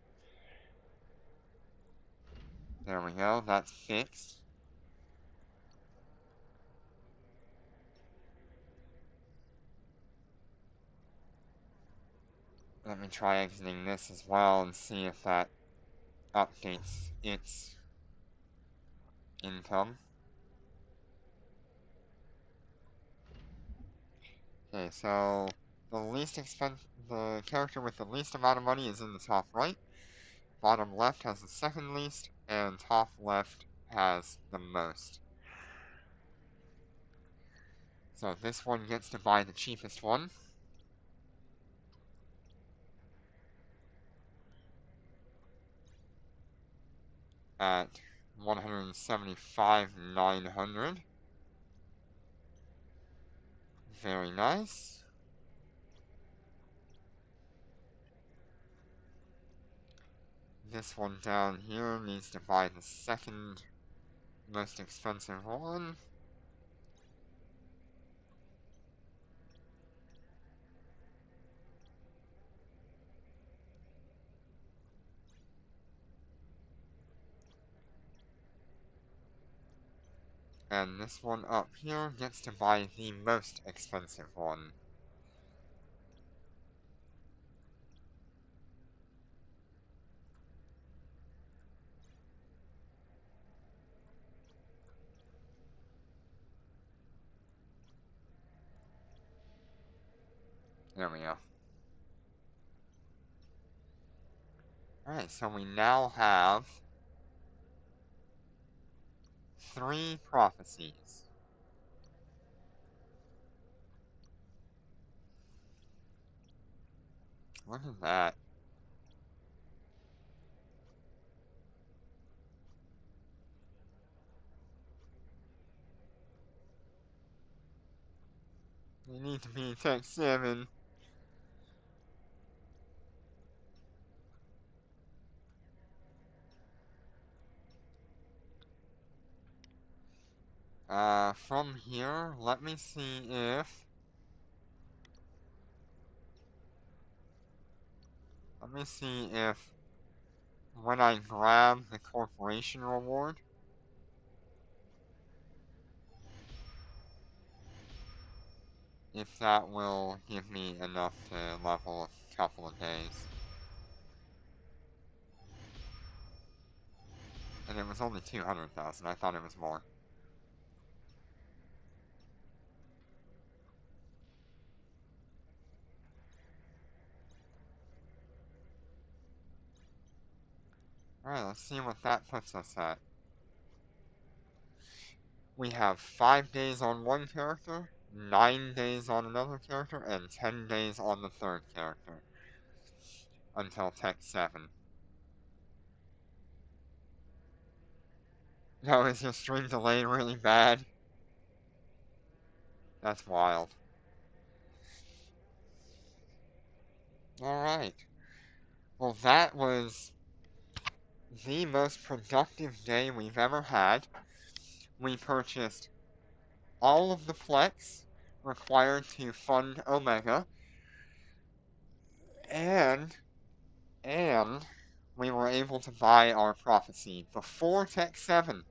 There we go, that's fixed. Let me try exiting this as well and see if that updates its income. Okay, so the character with the least amount of money is in the top right. Bottom left has the second least, and top left has the most. So this one gets to buy the cheapest one. At 175,900. Very nice. This one down here needs to buy the second most expensive one. And this one up here gets to buy the most expensive one. There we go. Alright, so we now have 3 prophecies. Look at that. We need to be Tech 7. From here, let me see if... Let me see if when I grab the corporation reward, if that will give me enough to level a couple of days. And it was only 200,000, I thought it was more. Alright, let's see what that puts us at. We have 5 days on one character, 9 days on another character, and 10 days on the third character. Until Tech 7. No, is your stream delay really bad? That's wild. Alright. Well, that was the most productive day we've ever had. We purchased all of the Plex required to fund Omega, and we were able to buy our prophecy before Tech 7.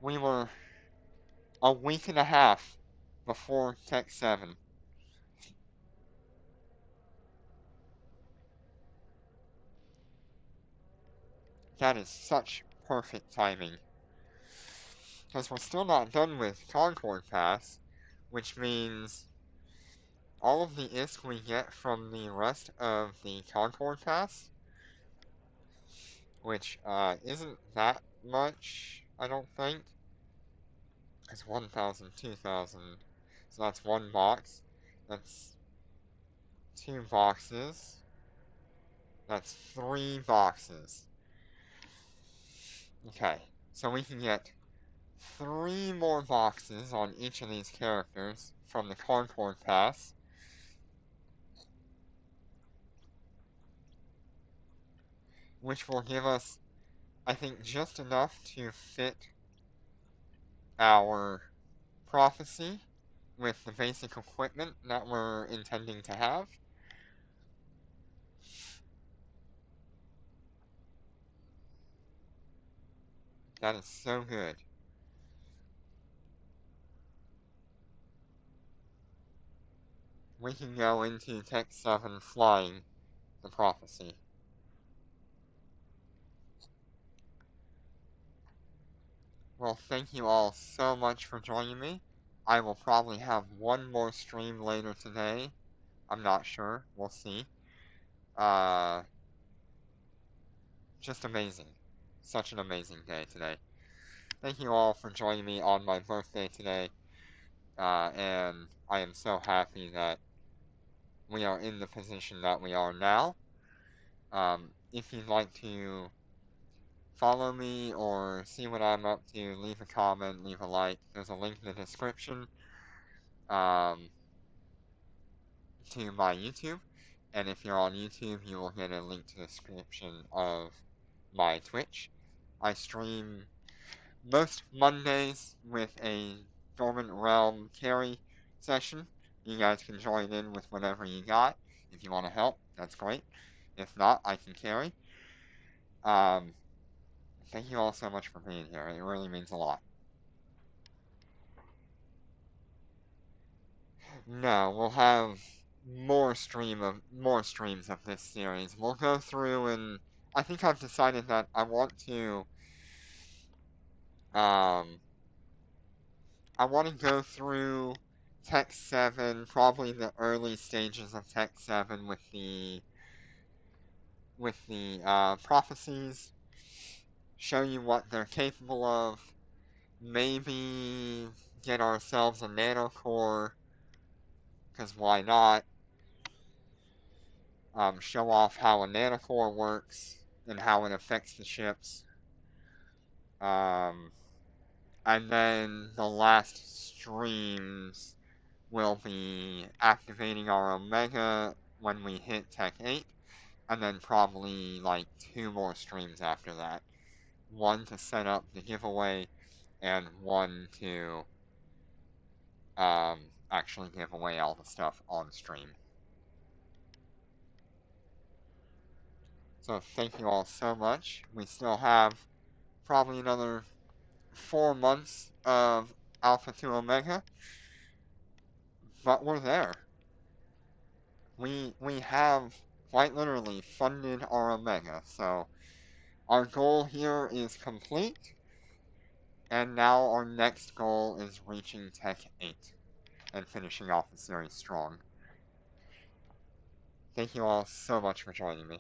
We were a week and a half before Tech 7. That is such perfect timing. Because we're still not done with Concord Pass, which means all of the ISK we get from the rest of the Concord Pass, which isn't that much, I don't think. It's 1,000, 2,000. So that's 1 box. That's 2 boxes. That's 3 boxes. Okay, so we can get 3 more boxes on each of these characters from the Concord Pass. Which will give us, I think, just enough to fit our prophecy with the basic equipment that we're intending to have. That is so good. We can go into Tech 7 flying the prophecy. Well, thank you all so much for joining me. I will probably have one more stream later today. I'm not sure. We'll see. Just amazing. Such an amazing day today. Thank you all for joining me on my birthday today. And I am so happy that we are in the position that we are now. If you'd like to follow me or see what I'm up to, leave a comment, leave a like. There's a link in the description to my YouTube. And if you're on YouTube, you will get a link to the description of my Twitch. I stream most Mondays with a Dormant Realm carry session. You guys can join in with whatever you got. If you want to help, that's great. If not, I can carry. Thank you all so much for being here. It really means a lot. No, we'll have more streams of this series. We'll go through and I think I've decided that I want to um go through Tech 7, probably the early stages of Tech 7 with the prophecies, show you what they're capable of, maybe get ourselves a nanocore, because why not? Show off how a nanocore works and how it affects the ships. And then the last streams will be activating our Omega when we hit Tech 8, and then probably like 2 more streams after that. 1 to set up the giveaway, and 1 to actually give away all the stuff on stream. So thank you all so much. We still have probably another 4 months of Alpha to Omega, but we're there. We have quite literally funded our Omega, so our goal here is complete, and now our next goal is reaching Tech 8 and finishing off the series strong. Thank you all so much for joining me.